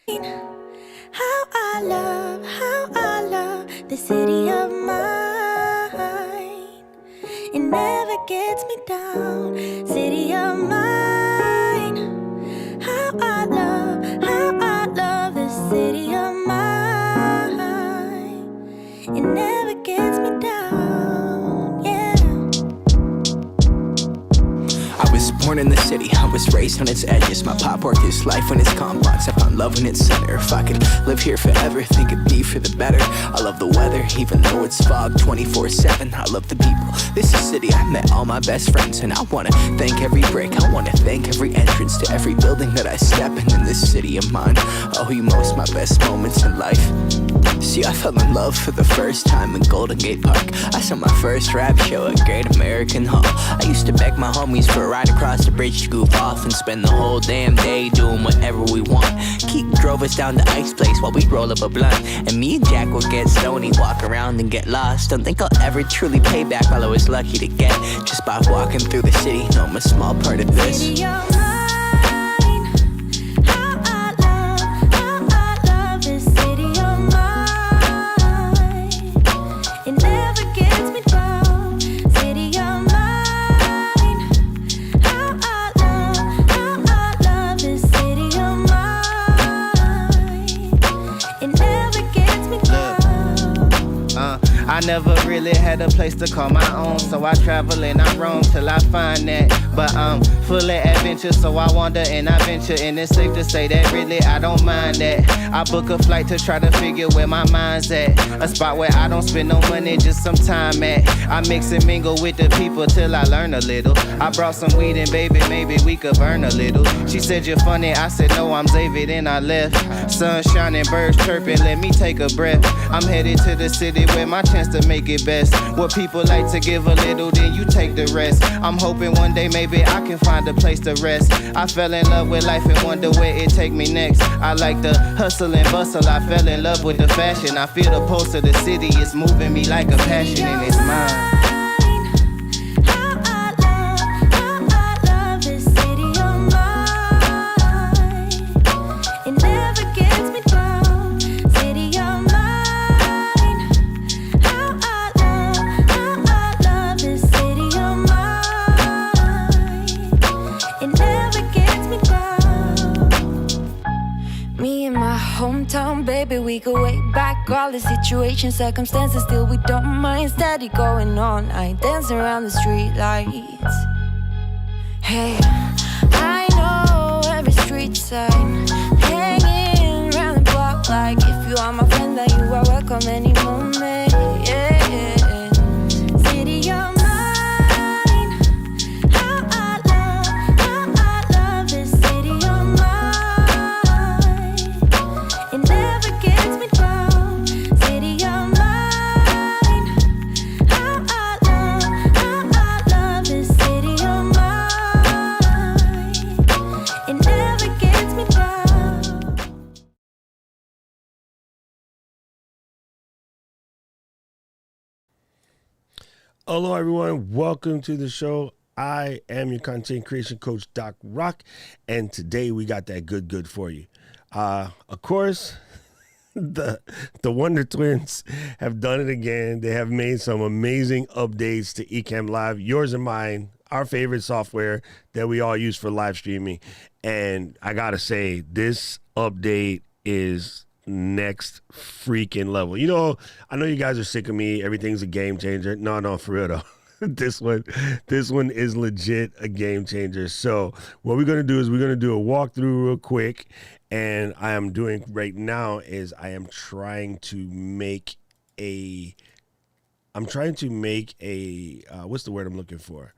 How I love the city of mine. It never gets me down, city of mine. How I love the city of mine. It never gets me down, yeah. I was born in the city, I was raised on its edges. My pop worked his life on its complex. I found love in its center. If I could live here forever, think it'd be for the better. I love the weather, even though it's fog 24/7. I love the people. This is city, I met all my best friends. And I wanna thank every break, I wanna thank every entrance to every building that I step in this city of mine. I owe you most my best moments in life. See, I fell in love for the first time in Golden Gate Park. I saw my first rap show at Great American Hall. I used to beg my homies for a ride across the bridge to goof off and spend the whole damn day doing whatever we want. Keith drove us down to Ice Place while we roll up a blunt, and me and Jack would get stoney, walk around and get lost. Don't think I'll ever truly pay back all I was lucky to get just by walking through the city. No, I'm a small part of this. City of mine. How I love this city of mine. It never gets me down, city of mine. How I love this city of mine. It never gets me down. I never really had a place to call my own, so I travel and I roam till I find that. But I'm full of adventure, so I wander and I venture, and it's safe to say that really I don't mind that. I book a flight to try to figure where my mind's at, a spot where I don't spend no money, just some time at. I mix and mingle with the people till I learn a little. I brought some weed and baby, maybe we could burn a little. She said you're funny, I said no, I'm Xavier, then I left. Sun shining, birds chirping, let me take a breath. I'm headed to the city where my chance to make it best. What people like to give a little, then you take the rest. I'm hoping one day maybe I can find a place to rest. I fell in love with life and wonder where it take me next. I like the hustle and bustle, I fell in love with the fashion. I feel the pulse of the city, it's moving me like a passion and it's mine. How I love this city of mine. It never gets me down, city of mine. How I love this city of mine. It never gets me down. Me and my hometown, baby, we go way back. All the situations, circumstances, still we don't mind. Steady going on, I dance around the street lights. Hey, I know every street sign, hanging around the block like if you are my friend, then you are welcome any moment. Yeah. City of mine. How I love this city of mine. It never gets me down, city of mine. How I love this city of mine. It never gets me down. Hello, everyone. Welcome to the show. I am your content creation coach, Doc Rock, and today we got that good for you. Of course, the Wonder Twins have done it again. They have made some amazing updates to Ecamm Live, yours and mine, our favorite software that we all use for live streaming. And I gotta say, this update is next freaking level. You know, I know you guys are sick of me. Everything's a game changer. No, for real though. This one is legit a game changer. So what we're gonna do is we're gonna do a walkthrough real quick. And I am doing right now is I am trying to make a what's the word I'm looking for?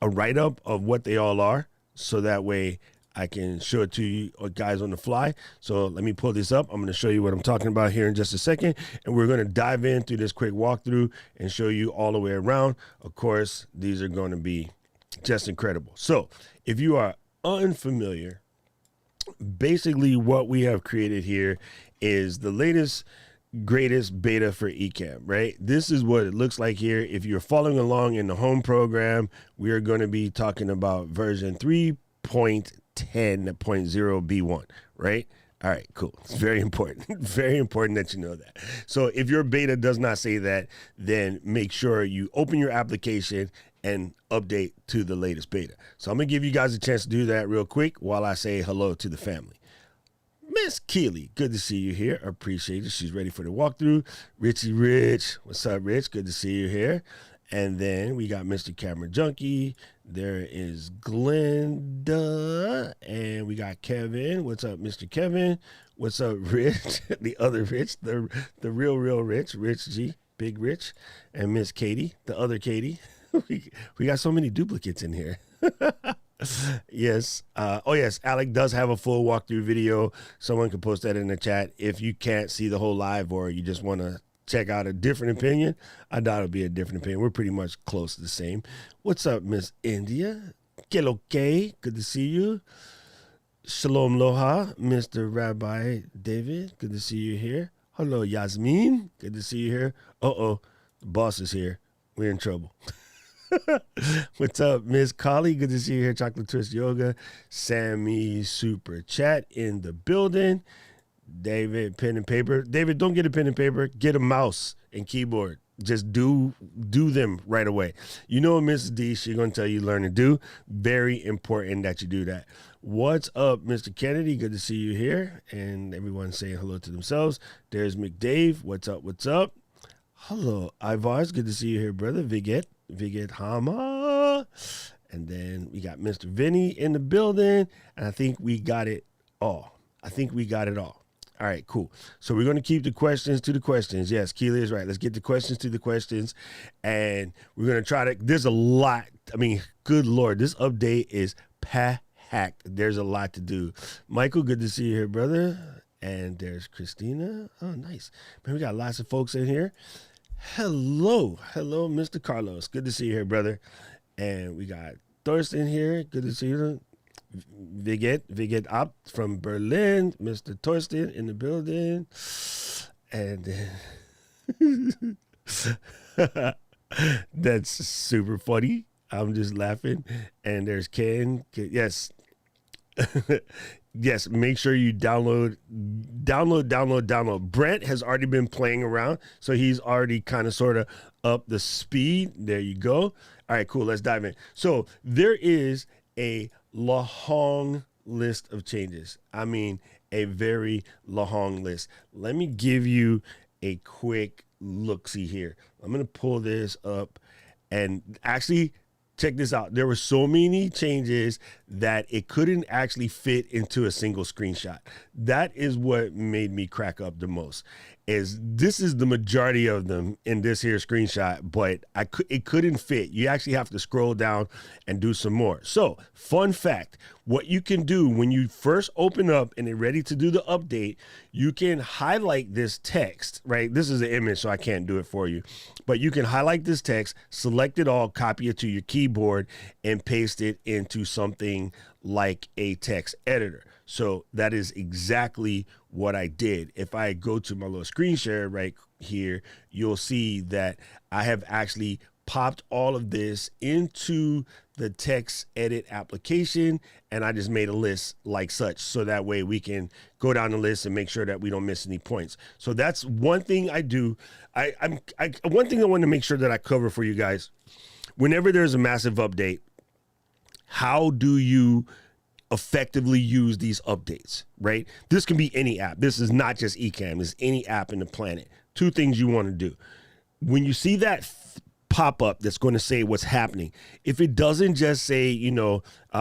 A write-up of what they all are, so that way I can show it to you guys on the fly. So let me pull this up. I'm going to show you what I'm talking about here in just a second. And we're going to dive in through this quick walkthrough and show you all the way around. Of course, these are going to be just incredible. So if you are unfamiliar, basically what we have created here is the latest greatest beta for Ecam, right? This is what it looks like here. If you're following along in the home program, we are going to be talking about version 3.10 10.0b1, right? All right, cool. It's very important. Very important that you know that. So if your beta does not say that, then make sure you open your application and update to the latest beta. So I'm going to give you guys a chance to do that real quick while I say hello to the family. Miss Keely, good to see you here. I appreciate it. She's ready for the walkthrough. Richie Rich, what's up, Rich? Good to see you here. And then we got Mr. Camera Junkie. There is Glenda. And we got Kevin. What's up, Mr. Kevin? What's up, Rich? The other Rich, the real Rich, Rich G, Big Rich. And Miss Katie, the other Katie. We got so many duplicates in here. Yes. Oh, yes. Alec does have a full walkthrough video. Someone can post that in the chat. If you can't see the whole live or you just want to check out a different opinion, I doubt it'll be a different opinion. We're pretty much close to the same. What's up, Miss India? Que lo que? Good to see you. Shalom Loha, Mr. Rabbi David. Good to see you here. Hello, Yasmin. Good to see you here. Uh-oh. The boss is here. We're in trouble. What's up, Miss Collie? Good to see you here. Chocolate Twist Yoga. Sammy Super Chat in the building. David, pen and paper. David, don't get a pen and paper. Get a mouse and keyboard. Just do them right away. You know Mrs. D, she's going to tell you learn to do. Very important that you do that. What's up, Mr. Kennedy? Good to see you here. And everyone saying hello to themselves. There's McDave. What's up? What's up? Hello, Ivars. Good to see you here, brother. Viget Hama. And then we got Mr. Vinny in the building. And I think we got it all. All right, cool. So we're going to keep the questions to the questions. Yes, Keely is right. Let's get the questions to the questions. And we're going to try to, there's a lot. I mean, good Lord, this update is packed. There's a lot to do. Michael, good to see you here, brother. And there's Christina. Oh, nice. Man, we got lots of folks in here. Hello, Mr. Carlos. Good to see you here, brother. And we got Thorsten here. Good to see you. Viget up from Berlin. Mr. Thorsten in the building. And that's super funny. I'm just laughing. And there's Ken. Yes. Yes, make sure you download. Brent has already been playing around, so he's already kind of sort of up the speed. There you go. All right, cool. Let's dive in. So there is a long list of changes. I mean, a very long list. Let me give you a quick look-see here. I'm going to pull this up and actually check this out. There were so many changes that it couldn't actually fit into a single screenshot. That is what made me crack up the most. This is the majority of them in this here screenshot, but it couldn't fit. You actually have to scroll down and do some more. So, fun fact, what you can do when you first open up and are ready to do the update, you can highlight this text, right? This is an image, so I can't do it for you. But you can highlight this text, select it all, copy it to your keyboard, and paste it into something like a text editor. So that is exactly what I did. If I go to my little screen share right here, you'll see that I have actually popped all of this into the text edit application, and I just made a list like such, so that way we can go down the list and make sure that we don't miss any points. So that's one thing I do. One thing I want to make sure that I cover for you guys, whenever there's a massive update, how do you effectively use these updates, right? This can be any app. This is not just Ecam. It's any app in the planet. Two things you want to do. When you see that pop-up that's going to say what's happening, if it doesn't just say,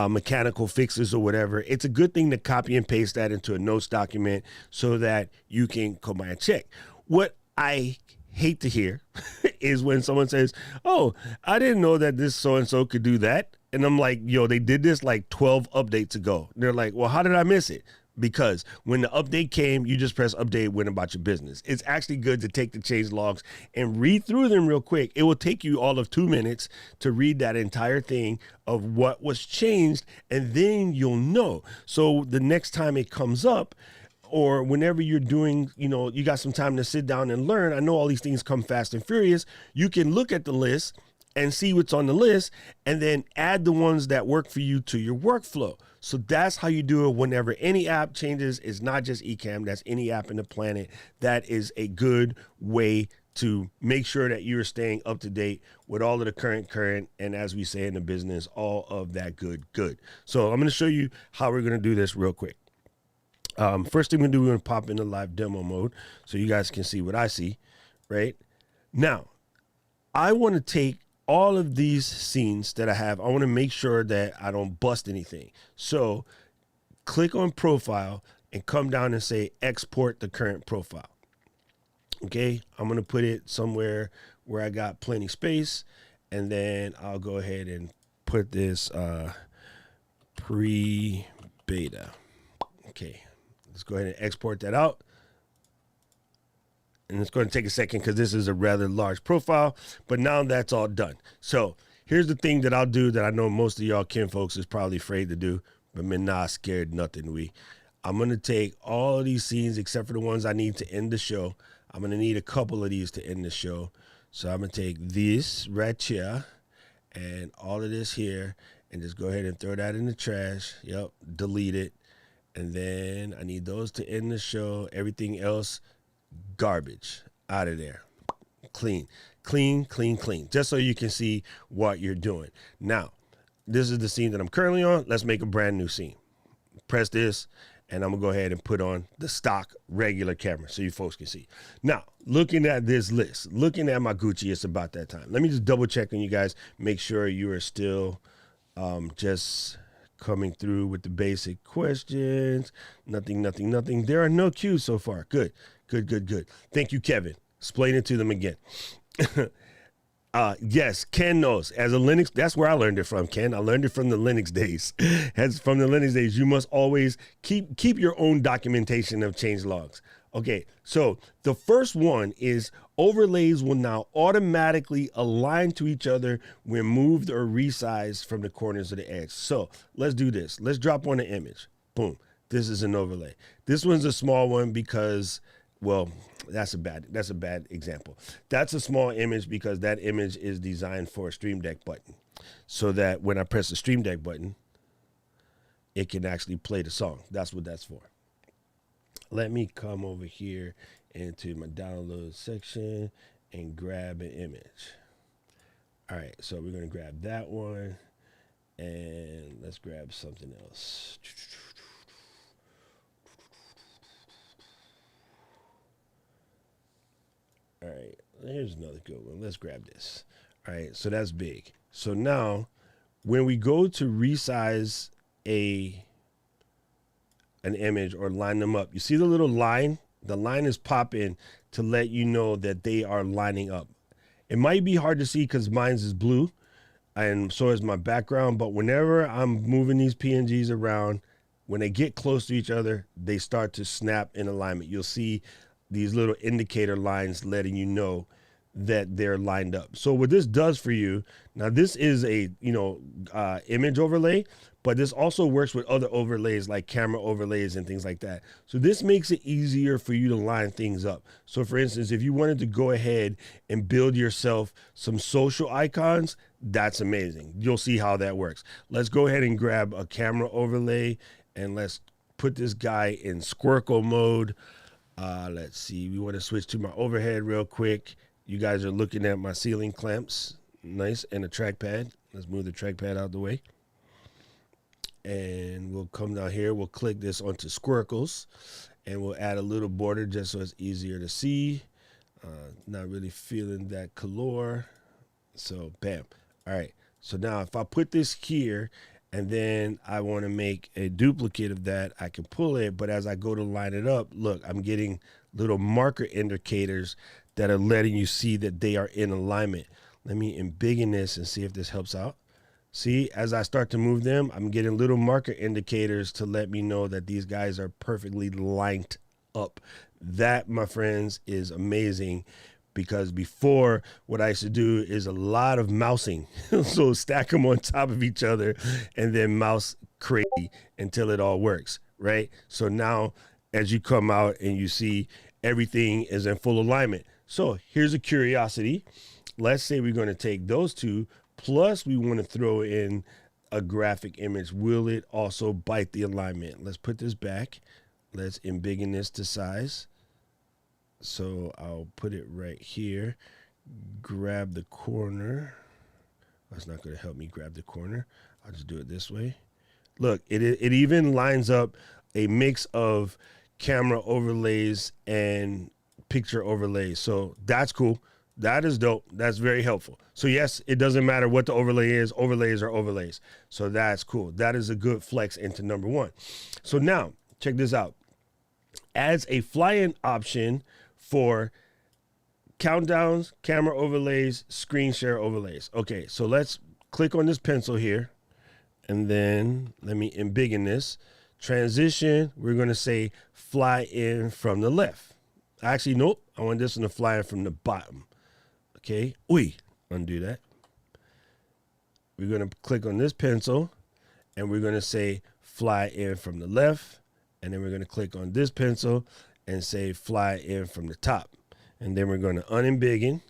mechanical fixes or whatever, it's a good thing to copy and paste that into a notes document so that you can come by and check. What I hate to hear is when someone says, oh, I didn't know that this so-and-so could do that. And I'm like, they did this like 12 updates ago. And they're like, well, how did I miss it? Because when the update came, you just press update, went about your business. It's actually good to take the change logs and read through them real quick. It will take you all of 2 minutes to read that entire thing of what was changed, and then you'll know. So the next time it comes up, or whenever you're doing, you got some time to sit down and learn. I know all these things come fast and furious. You can look at the list and see what's on the list, and then add the ones that work for you to your workflow. So that's how you do it whenever any app changes. It's not just Ecamm, that's any app in the planet. That is a good way to make sure that you're staying up to date with all of the current, and as we say in the business, all of that good. So I'm going to show you how we're going to do this real quick. First thing we're going to pop into live demo mode so you guys can see what I see, right? Now, I want to take all of these scenes that I have. I want to make sure that I don't bust anything. So click on profile and come down and say export the current profile. Okay, I'm going to put it somewhere where I got plenty space, and then I'll go ahead and put this pre-beta. Okay, let's go ahead and export that out. And it's going to take a second because this is a rather large profile, but now that's all done. So here's the thing that I'll do that I know most of y'all kin folks is probably afraid to do, but me not scared nothing. I'm going to take all of these scenes except for the ones I need to end the show. I'm going to need a couple of these to end the show. So I'm going to take this right here and all of this here and just go ahead and throw that in the trash. Yep, delete it. And then I need those to end the show. Everything else, garbage, out of there. Clean. Just so you can see what you're doing. Now, this is the scene that I'm currently on. Let's make a brand new scene. Press this, and I'm going to go ahead and put on the stock regular camera so you folks can see. Now, looking at this list, looking at my Gucci, it's about that time. Let me just double check on you guys. Make sure you are still just coming through with the basic questions. Nothing. There are no cues so far. Good. Thank you, Kevin. Explain it to them again. Yes, Ken knows. As a Linux, that's where I learned it from, Ken. I learned it from the Linux days. From the Linux days, you must always keep your own documentation of change logs. Okay, so the first one is overlays will now automatically align to each other when moved or resized from the corners of the edge. So let's do this. Let's drop on an image. Boom. This is an overlay. This one's a small one because, well, that's a bad example. That's a small image because that image is designed for a Stream Deck button, so that when I press the Stream Deck button, it can actually play the song. That's what that's for. Let me come over here into my download section and grab an image. All right, so we're gonna grab that one, and let's grab something else. All right, here's another good one. Let's grab this. All right, so that's big. So now when we go to resize an image or line them up, you see the little line? The line is popping to let you know that they are lining up. It might be hard to see because mine's is blue and so is my background, but whenever I'm moving these PNGs around, when they get close to each other, they start to snap in alignment. You'll see these little indicator lines letting you know that they're lined up. So what this does for you, now this is a image overlay, but this also works with other overlays like camera overlays and things like that. So this makes it easier for you to line things up. So for instance, if you wanted to go ahead and build yourself some social icons, that's amazing. You'll see how that works. Let's go ahead and grab a camera overlay and let's put this guy in Squircle mode. Let's see, we want to switch to my overhead real quick. You guys are looking at my ceiling clamps, nice, and a trackpad. Let's move the trackpad out of the way. And we'll come down here, we'll click this onto Squircles, and we'll add a little border just so it's easier to see. Not really feeling that color, so bam. All right, so now if I put this here, and then I want to make a duplicate of that, I can pull it, but as I go to line it up, look, I'm getting little marker indicators that are letting you see that they are in alignment. Let me embiggen this and see if this helps out. See, as I start to move them, I'm getting little marker indicators to let me know that these guys are perfectly lined up. That, my friends, is amazing. Because before, what I used to do is a lot of mousing. So stack them on top of each other and then mouse crazy until it all works, right? So now as you come out and you see everything is in full alignment. So here's a curiosity. let's say we're going to take those two, plus we want to throw in a graphic image. Will it also bite the alignment? Let's put this back. Let's embiggen this to size. So I'll put it right here. Grab the corner. That's not going to help me grab the corner. I'll just do it this way. Look, it even lines up a mix of camera overlays and picture overlays. So that's cool. That is dope. That's very helpful. So yes, it doesn't matter what the overlay is. Overlays are overlays. So that's cool. That is a good flex into number one. So now check this out. As a fly-in option for countdowns, camera overlays, screen share overlays. Okay, so let's click on this pencil here, and then let me embiggen this. Transition, we're going to say fly in from the left. Actually, nope. I want this one to fly in from the bottom. Okay, undo that. We're going to click on this pencil, and we're going to say fly in from the left, and then we're going to click on this pencil and say fly in from the top. And then we're going to unembiggen,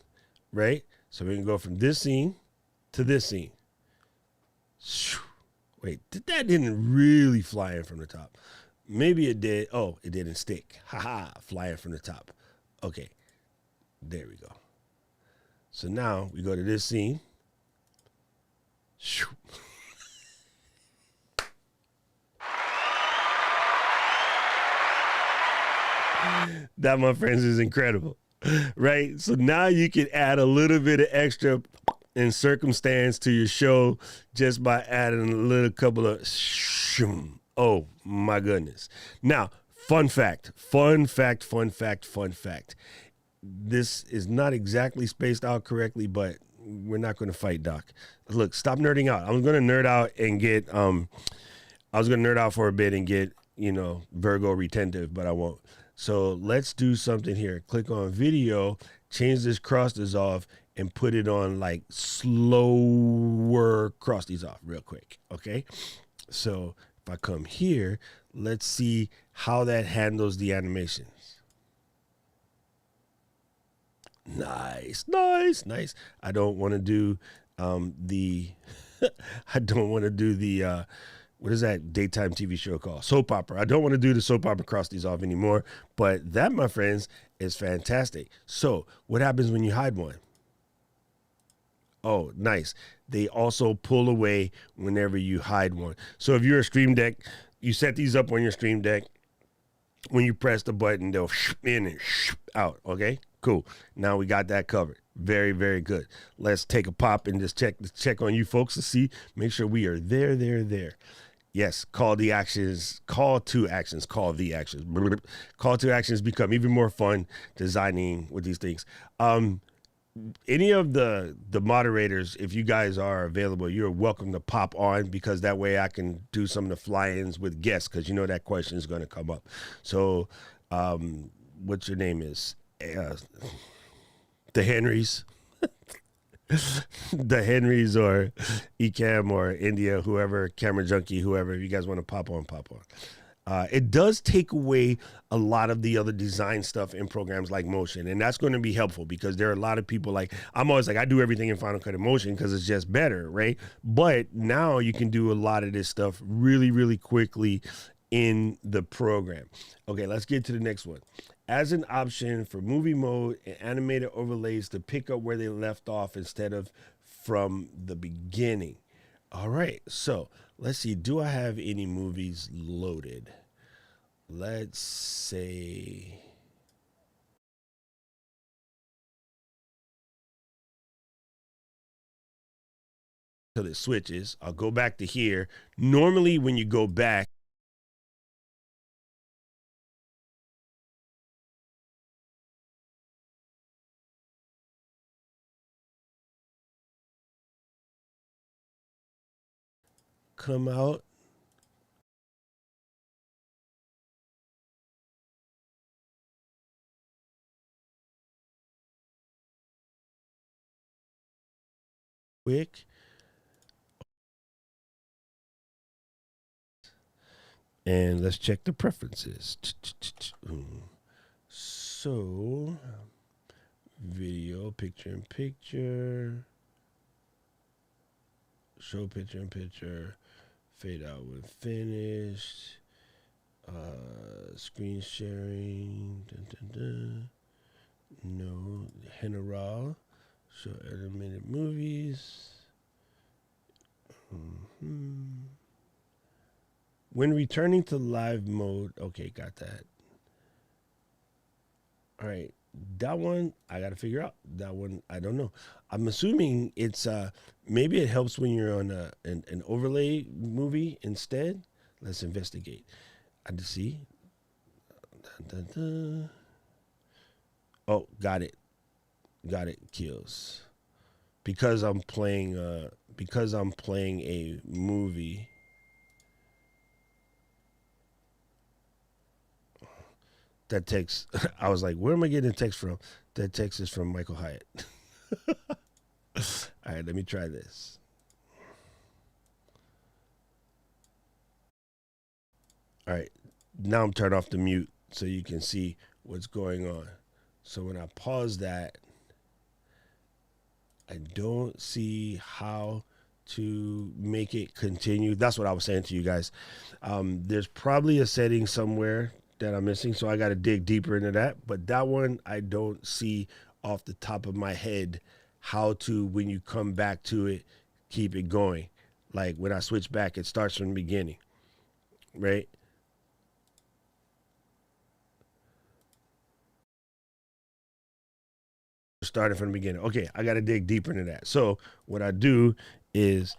right? So we can go from this scene to this scene. Wait, that didn't really fly in from the top. Maybe it did. Oh, it didn't stick. Haha, fly in from the top. Okay, there we go. So now we go to this scene. That, my friends, is incredible, right? So now you can add a little bit of extra in circumstance to your show just by adding a little couple of oh my goodness. Now, fun fact. This is not exactly spaced out correctly, but we're not going to fight Doc. Look, stop nerding out. I'm going to nerd out and get I was going to nerd out for a bit and get, Virgo retentive, but I won't. So let's do something here. Click on video, change this cross dissolve, and put it on like slower cross dissolve real quick. Okay. So if I come here, let's see how that handles the animations. Nice. I don't want to do what is that daytime TV show called? Soap opera. I don't want to do the soap opera cross dissolve anymore, but that, my friends, is fantastic. So what happens when you hide one? Oh, nice. They also pull away whenever you hide one. So if you're a Stream Deck, you set these up on your Stream Deck. When you press the button, they'll in and out. Okay, cool. Now we got that covered. Very, very good. Let's take a pop and just check on you folks to see, make sure we are there. Yes, call to actions. Call to actions become even more fun designing with these things. Any of the moderators, if you guys are available, you're welcome to pop on, because that way I can do some of the fly-ins with guests, because that question is going to come up. So what's your name is? The Henrys. The Henrys or Ecam or India, whoever, Camera Junkie, whoever, if you guys want to pop on. It does take away a lot of the other design stuff in programs like Motion, and that's going to be helpful, because there are a lot of people like, I'm always like, I do everything in Final Cut and Motion because it's just better, right? But now you can do a lot of this stuff really, really quickly in the program. Okay, let's get to the next one. As an option for movie mode and animated overlays to pick up where they left off instead of from the beginning. All right, so let's see. Do I have any movies loaded? Let's say. Till it switches. I'll go back to here. Normally, when you go back, come out. Quick. And let's check the preferences. So video, picture in picture, show picture in picture, fade out when finished, screen sharing, no, general, show animated movies. When returning to live mode, okay, got that. All right, that one I got to figure out. That one I don't know. I'm assuming it's maybe it helps when you're on an overlay movie instead. Let's investigate. I just see. Oh, got it. Kills. Because I'm playing a movie. That text, I was like, where am I getting the text from? That text is from Michael Hyatt. All right, let me try this. All right, now I'm turned off the mute so you can see what's going on. So when I pause that, I don't see how to make it continue. That's what I was saying to you guys. There's probably a setting somewhere that I'm missing, so I got to dig deeper into that. But that one, I don't see off the top of my head how to, when you come back to it, keep it going. Like when I switch back, it starts from the beginning, right? Starting from the beginning. Okay, I got to dig deeper into that. So what I do is,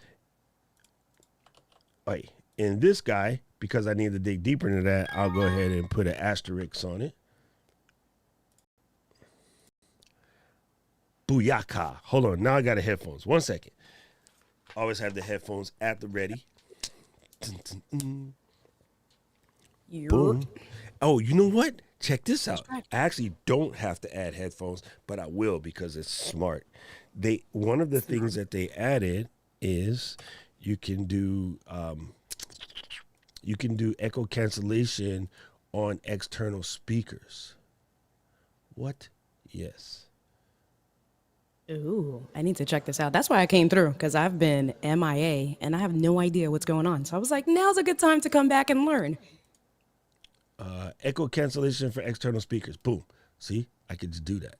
in this guy, because I need to dig deeper into that, I'll go ahead and put an asterisk on it. Booyaka. Hold on. Now I got the headphones. 1 second. Always have the headphones at the ready. Boom. Oh, you know what? Check this out. I actually don't have to add headphones, but I will because it's smart. One of the things that they added is you can do echo cancellation on external speakers. What? Yes. Ooh, I need to check this out. That's why I came through, because I've been MIA and I have no idea what's going on. So I was like, now's a good time to come back and learn. Echo cancellation for external speakers. Boom. See, I could just do that.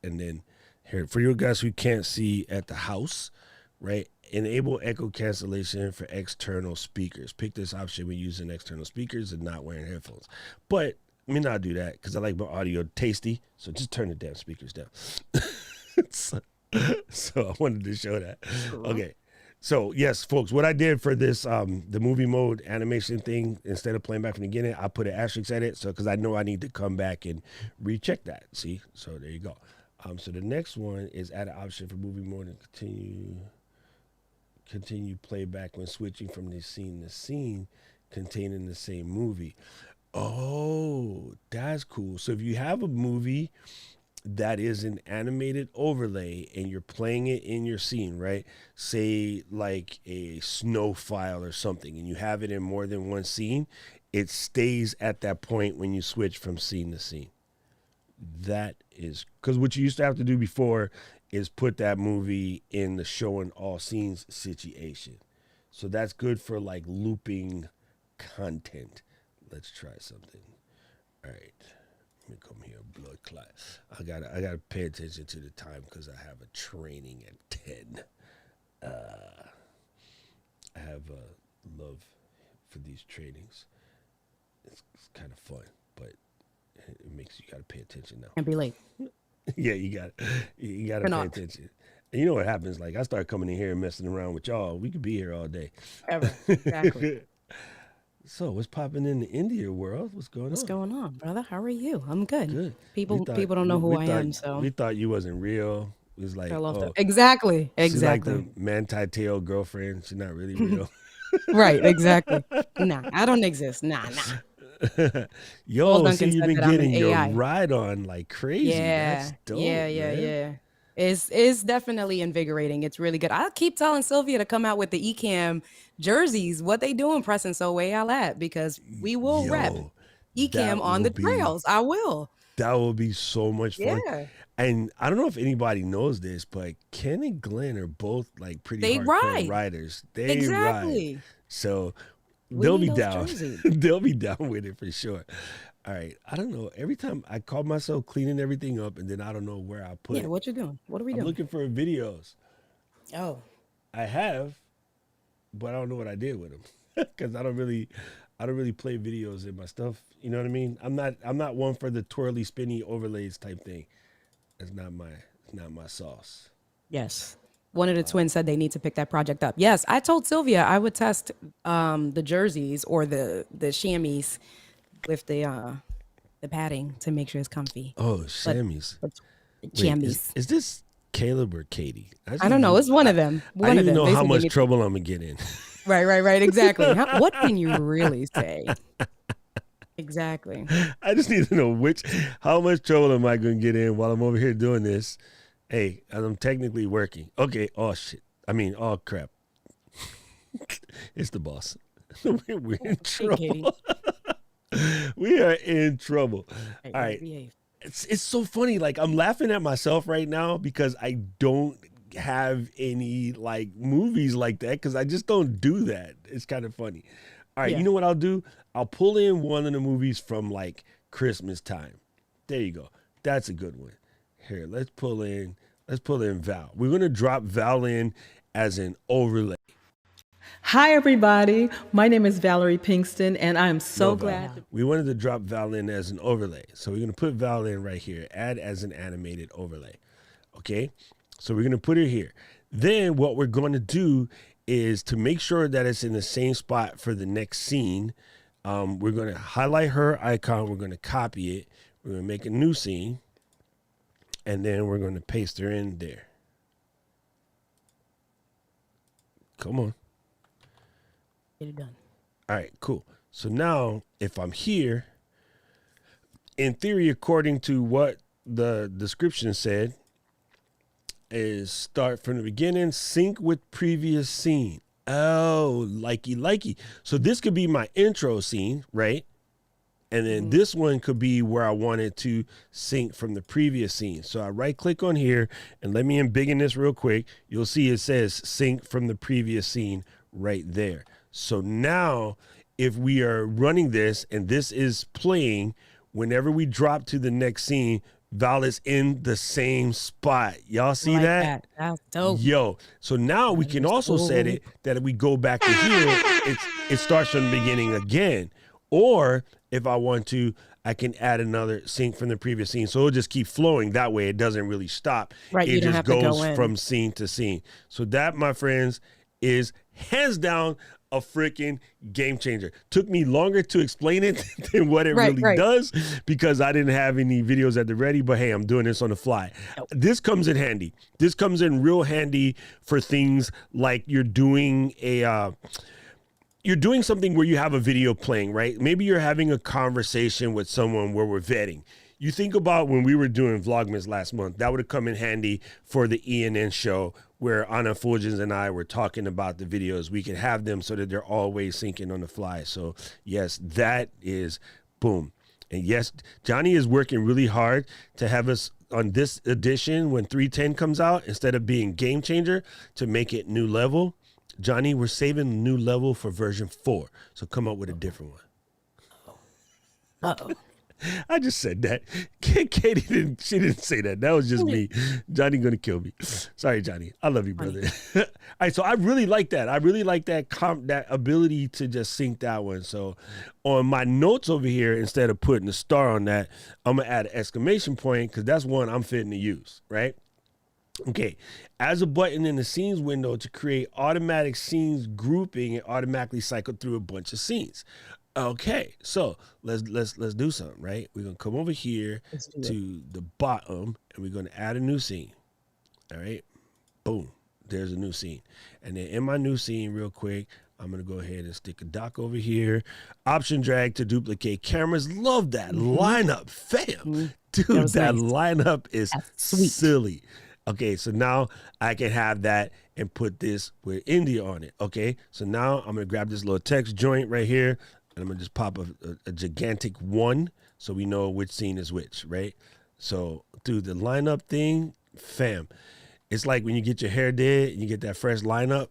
And then here, for you guys who can't see at the house, right? Enable echo cancellation for external speakers. Pick this option when using external speakers and not wearing headphones. But let me not do that because I like my audio tasty. So just turn the damn speakers down. so I wanted to show that. Okay. So yes, folks, what I did for this, the movie mode animation thing, instead of playing back from the beginning, I put an asterisk at it. So, cause I know I need to come back and recheck that. See? So there you go. So the next one is add an option for movie mode and continue playback when switching from the scene to scene containing the same movie. Oh, that's cool. So if you have a movie that is an animated overlay and you're playing it in your scene, right? Say like a snow file or something, and you have it in more than one scene, it stays at that point when you switch from scene to scene. That is, because what you used to have to do before is put that movie in the showing all scenes situation. So that's good for like looping content. Let's try something. All right. Let me come here, blood clot. I gotta pay attention to the time because I have a training at 10. I have a love for these trainings. It's kind of fun, but it makes you gotta pay attention now. Can't be late. Yeah, you gotta pay attention. And you know what happens? Like I start coming in here and messing around with y'all. We could be here all day. Ever. Exactly. So what's popping in the India world? What's going on? What's going on, brother? How are you? I'm good. Good. People don't know who I am, so We thought you wasn't real. It was like, fell off oh, exactly. she's like the manti-tail girlfriend. She's not really real. Right, exactly. Nah, I don't exist. Nah. Yo, Duncan see, you've said been that I'm an getting your AI. ride on like crazy. Yeah, That's dope, yeah. man. It's definitely invigorating. It's really good. I keep telling Sylvia to come out with the Ecam jerseys. What they doing pressing so way out at, because we will rep Yo, Ecam that on will the be trails. I will. that will be so much fun. Yeah. And I don't know if anybody knows this, but Ken and Glenn are both like pretty They hardcore ride. riders. They ride. Exactly. So We they'll need be those down. jerseys. They'll be down with it for sure. All right. I don't know. Every time I call myself cleaning everything up and then I don't know where I put Yeah, it. what you doing? What are we I'm doing? looking for videos. Oh, I have, but I don't know what I did with them because I don't really play videos in my stuff. You know what I mean? I'm not one for the twirly, spinny overlays type thing. It's not my sauce. yes. One of the twins said they need to pick that project up. Yes, I told Sylvia I would test the jerseys or the chamois with the padding to make sure it's comfy. Oh, Sammy's. But Wait, chamois. is this Caleb or Katie? I don't know. It's one of them. I One don't of even them. know They how said they much need- trouble I'm gonna get in. Right. Exactly. What can you really say? Exactly. I just need to know how much trouble am I gonna get in while I'm over here doing this. Hey, I'm technically working. Okay. Oh shit. I mean, oh crap. It's the boss. We're in Hey, Katie. trouble. We are in trouble. Hey, All right. behave. It's so funny. Like I'm laughing at myself right now because I don't have any like movies like that because I just don't do that. It's kind of funny. All right, Yeah. you know what I'll do? I'll pull in one of the movies from like Christmas time. There you go. That's a good one. Here, let's pull in Val. We're gonna drop Val in as an overlay. Hi, everybody. My name is Valerie Pinkston, and I'm so No, Val. glad. We wanted to drop Val in as an overlay. So we're gonna put Val in right here, add as an animated overlay. Okay? So we're gonna put her here. Then what we're gonna do is to make sure that it's in the same spot for the next scene. We're gonna highlight her icon, we're gonna copy it, we're gonna make a new scene, and then we're gonna paste her in there. Come on. Get it done. All right, cool. So now if I'm here, in theory, according to what the description said, is start from the beginning, sync with previous scene. Oh, likey. So this could be my intro scene, right? And then this one could be where I wanted to sync from the previous scene. So I right click on here and let me embiggen this real quick. You'll see it says sync from the previous scene right there. So now if we are running this and this is playing, whenever we drop to the next scene, Val is in the same spot. Y'all see Like that? That's dope. Yo, so now we can also set it that if we go back to here, it starts from the beginning again. Or if I want to, I can add another sync from the previous scene. So it'll just keep flowing. That way it doesn't really stop. Right, It you don't just have to go goes in. from scene to scene. So that, my friends, is hands down a freaking game changer. Took me longer to explain it than what it Right, really right. does because I didn't have any videos at the ready, but hey, I'm doing this on the fly. This comes in handy. This comes in real handy for things like you're doing something where you have a video playing, right? Maybe you're having a conversation with someone where we're vetting. You think about when we were doing Vlogmas last month, that would have come in handy for the ENN show where Anna Fulgens and I were talking about the videos. We could have them so that they're always syncing on the fly. So yes, that is boom. And yes, Johnny is working really hard to have us on this edition when 310 comes out, instead of being game changer, to make it new level. Johnny, we're saving new level for version 4. So come up with a different one. Uh-oh. I just said that. Katie didn't say that. That was just me. Johnny gonna kill me. Sorry, Johnny. I love you, brother. All right, so I really like that. I really like that that ability to just sync that one. So on my notes over here, instead of putting a star on that, I'm gonna add an exclamation point because that's one I'm fitting to use, right? Okay, as a button in the scenes window to create automatic scenes grouping and automatically cycle through a bunch of scenes. Okay, so let's do something, right? We're gonna come over here to the bottom and we're gonna add a new scene. All right, boom, there's a new scene. And then in my new scene, real quick, I'm gonna go ahead and stick a dock over here. Option drag to duplicate cameras. Love that lineup, fam. Dude, that nice. lineup is That's sweet. silly. Okay, so now I can have that and put this with India on it. Okay, so now I'm gonna grab this little text joint right here and I'm gonna just pop a gigantic 1 so we know which scene is which, right? So, dude, the lineup thing, fam, it's like when you get your hair did and you get that fresh lineup.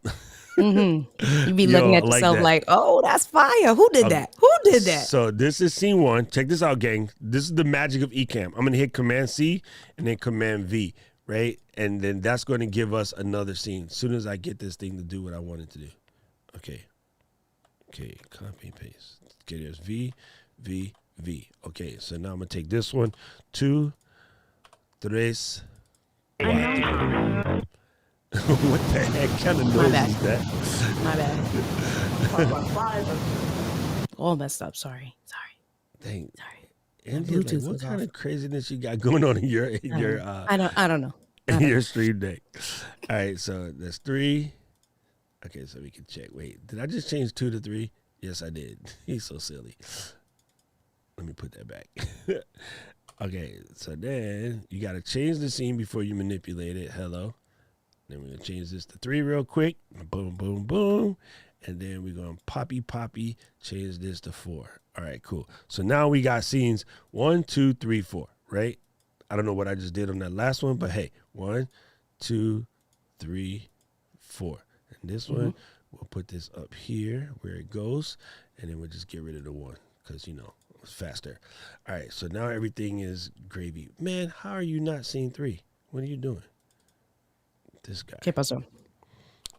You be Yo, looking I at like yourself that. like, oh, that's fire. Who did that? Who did that? So this is scene 1. Check this out, gang. This is the magic of Ecam. I'm going to hit Command C and then Command V, right? And then that's going to give us another scene as soon as I get this thing to do what I want it to do. Okay. Okay, copy, paste. Okay, there's V, V, V. Okay, so now I'm going to take this one. 2, 3, 4. What the heck kind of noise bad. is that? My bad. All messed up. Sorry. Dang. Sorry. Andy, like, Bluetooth what was kind off. of craziness you got going on in your I don't know. in your stream deck? All right, so that's 3. Okay, so we can check. Wait, did I just change 2 to 3? Yes, I did. He's so silly. Let me put that back. Okay, so then you got to change the scene before you manipulate it. Hello. Then we're going to change this to 3 real quick. Boom, boom, boom. And then we're going to poppy, change this to 4. All right, cool. So now we got scenes 1, 2, 3, 4, right? I don't know what I just did on that last one, but hey, 1, 2, 3, 4. And this one, we'll put this up here where it goes, and then we'll just get rid of the 1 because, you know, it was faster. All right, so now everything is gravy. Man, how are you not seeing 3? What are you doing? This guy. ¿Qué pasó?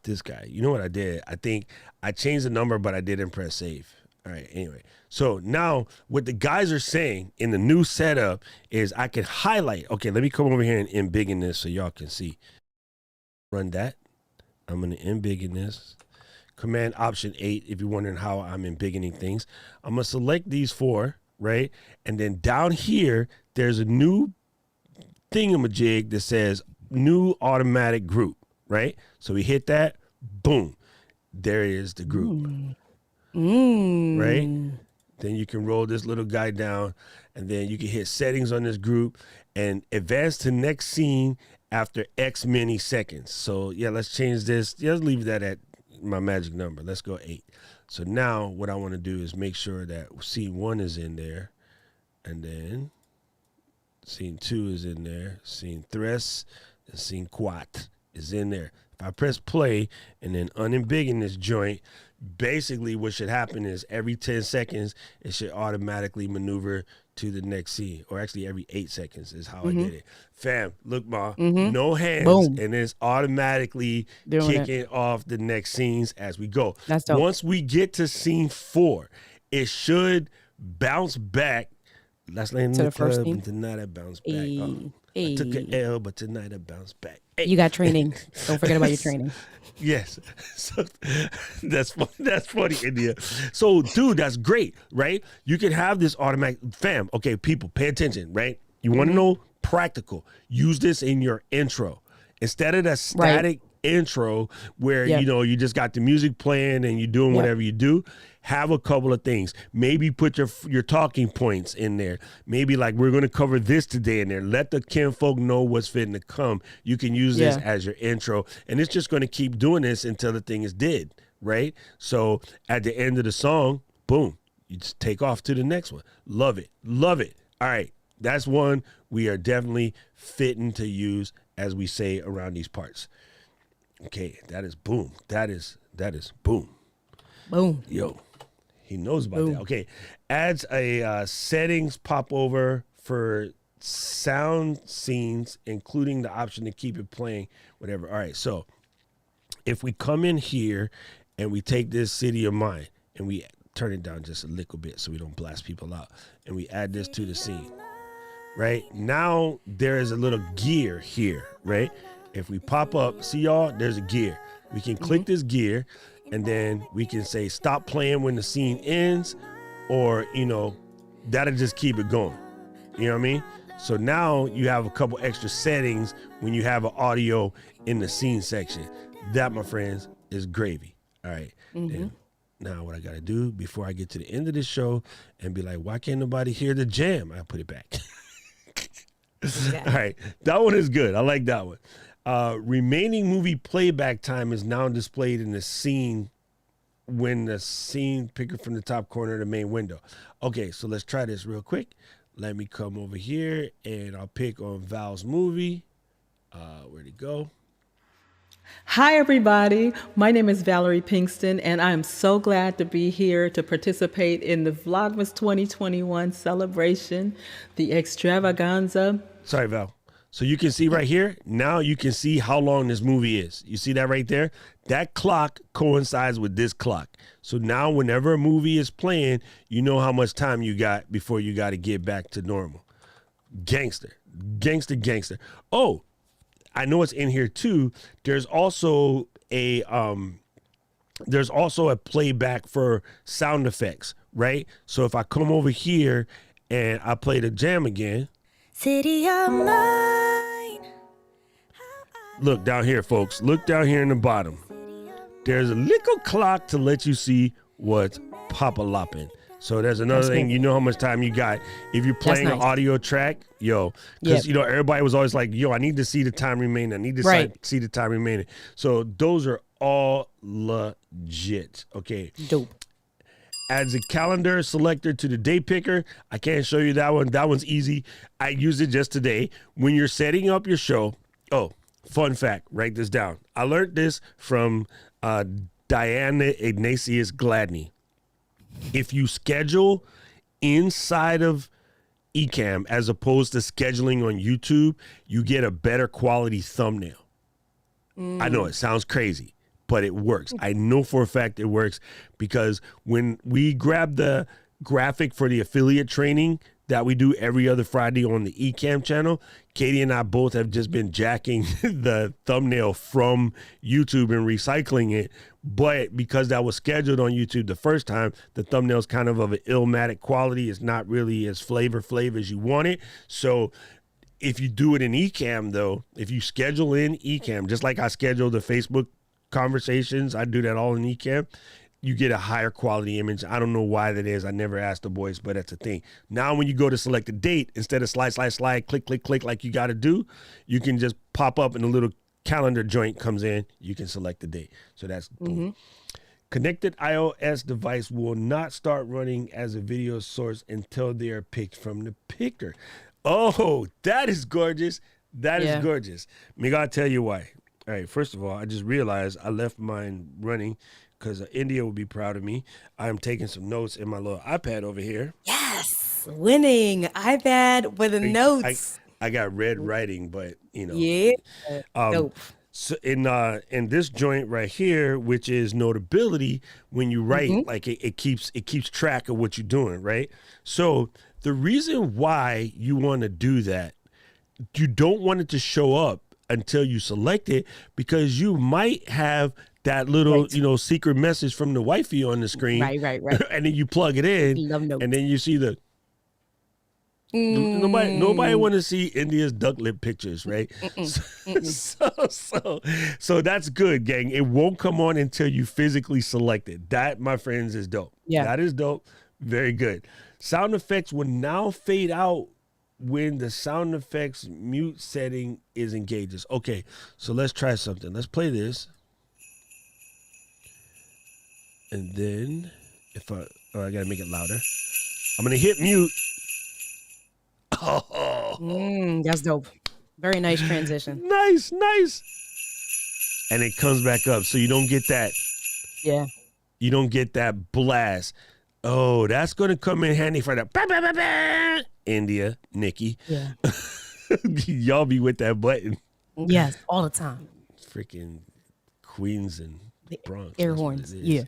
This guy. You know what I did? I think I changed the number, but I didn't press save. All right, anyway. So now what the guys are saying in the new setup is I can highlight. Okay, let me come over here and embiggen this so y'all can see. Run that. I'm going to embiggen this. Command Option 8 if you're wondering how I'm embiggening things. I'm going to select these 4, right? And then down here, there's a new thingamajig that says new automatic group, right? So we hit that, boom, there is the group, right? Then you can roll this little guy down, and then you can hit settings on this group and advance to next scene after X many seconds. So yeah, let's change this. Yeah, let's leave that at my magic number. Let's go 8. So now what I want to do is make sure that scene 1 is in there, and then scene 2 is in there, scene 3, and scene 4 is in there. If I press play and then unembiggen this joint, basically what should happen is every 10 seconds, it should automatically maneuver to the next scene, or actually every 8 seconds is how I did it. Fam, look, ma, no hands, Boom. and it's automatically Doing kicking off the next scenes as we go. That's dope. Once we get to scene 4, it should bounce back. Last night in To the the first club, scene? and tonight I bounced back. Ayy, I took an ayy. L, but tonight I bounced back. Hey. You got training. Don't forget about your training. Yes. So that's funny, India. So, dude, that's great, right? You can have this automatic fam. Okay, people, pay attention, right? You want to know practical. Use this in your intro. Instead of that static intro where Yep. you know you just got the music playing and you're doing whatever you do, have a couple of things. Maybe put your talking points in there. Maybe like we're going to cover this today in there. Let the kinfolk know what's fitting to come. You can use this as your intro, and it's just going to keep doing this until the thing is dead, right? So at the end of the song, boom, you just take off to the next one. Love it. Love it. All right. That's one we are definitely fitting to use, as we say around these parts. Okay, that is boom. That is boom. Boom. Yo, he knows about that. Okay, adds a settings pop over for sound scenes, including the option to keep it playing, whatever. All right, so if we come in here and we take this city of mine and we turn it down just a little bit so we don't blast people out, and we add this to the scene, right? Now there is a little gear here, right? If we pop up, see y'all, there's a gear. We can click this gear, and then we can say stop playing when the scene ends, or, you know, that'll just keep it going. You know what I mean? So now you have a couple extra settings when you have an audio in the scene section. That, my friends, is gravy. All right. Then, now what I got to do before I get to the end of this show and be like, why can't nobody hear the jam? I put it back. All right. That one is good. I like that one. Remaining movie playback time is now displayed in the scene when the scene picker from the top corner of the main window. Okay, so let's try this real quick. Let me come over here and I'll pick on Val's movie. Where'd it go? Hi, everybody. My name is Valerie Pinkston, and I am so glad to be here to participate in the Vlogmas 2021 celebration, the extravaganza. Sorry, Val. So you can see right here, now you can see how long this movie is. You see that right there? That clock coincides with this clock. So now whenever a movie is playing, you know how much time you got before you got to get back to normal. Gangster. Gangster, gangster. Oh, I know it's in here too. There's also a playback for sound effects, right? So if I come over here and I play the jam again. City of mine. Look down here, folks. Look down here in the bottom. There's a little clock to let you see what's pop-a-lopping. So there's another thing. You know how much time you got. If you're playing an audio track, because you know everybody was always like, I need to see the time remaining. I need to see the time remaining. So those are all legit. Okay. Dope. Adds a calendar selector to the day picker. I can't show you that one. That one's easy. I used it just today. When you're setting up your show. Oh, fun fact. Write this down. I learned this from Diana Ignatius Gladney. If you schedule inside of Ecam as opposed to scheduling on YouTube, you get a better quality thumbnail. I know it sounds crazy, but it works. I know for a fact it works because when we grab the graphic for the affiliate training that we do every other Friday on the Ecam channel, Katie and I both have just been jacking the thumbnail from YouTube and recycling it. But because that was scheduled on YouTube the first time, the thumbnail's kind of an illmatic quality. It's not really as flavor as you want it. So if you do it in Ecam, though, if you schedule in Ecam, just like I schedule the Facebook conversations, I do that all in Ecam, you get a higher quality image. I don't know why that is. I never asked the boys, but that's a thing. Now, when you go to select a date, instead of slide, click, like you got to do, you can just pop up and a little calendar joint comes in. You can select the date. So that's boom. Connected iOS device will not start running as a video source until they are picked from the picker. Oh, that is gorgeous. That is gorgeous. Me gotta tell you why. All right, first of all, I just realized I left mine running because India would be proud of me. I'm taking some notes in my little iPad over here. Yes, winning iPad with the notes. I got red writing, but Dope. So in this joint right here, which is Notability, when you write, like it keeps track of what you're doing, right? So the reason why you want to do that, you don't want it to show up until you select it, because you might have that little, secret message from the wifey on the screen. Right. And then you plug it in, and then you see the. Nobody want to see India's duck lip pictures, right? So that's good, gang. It won't come on until you physically select it. That, my friends, is dope. Yeah, that is dope. Very good. Sound effects will now fade out when the sound effects mute setting is engaged. Okay, so let's try something. Let's play this. And then I gotta make it louder. I'm gonna hit mute. That's dope. Very nice transition. Nice. And it comes back up, so you don't get that. Yeah. You don't get that blast. Oh, that's gonna come in handy for the India, Nikki. Yeah. Y'all be with that button. Yes, all the time. Freaking Queens and Bronx. Air horns. Yeah.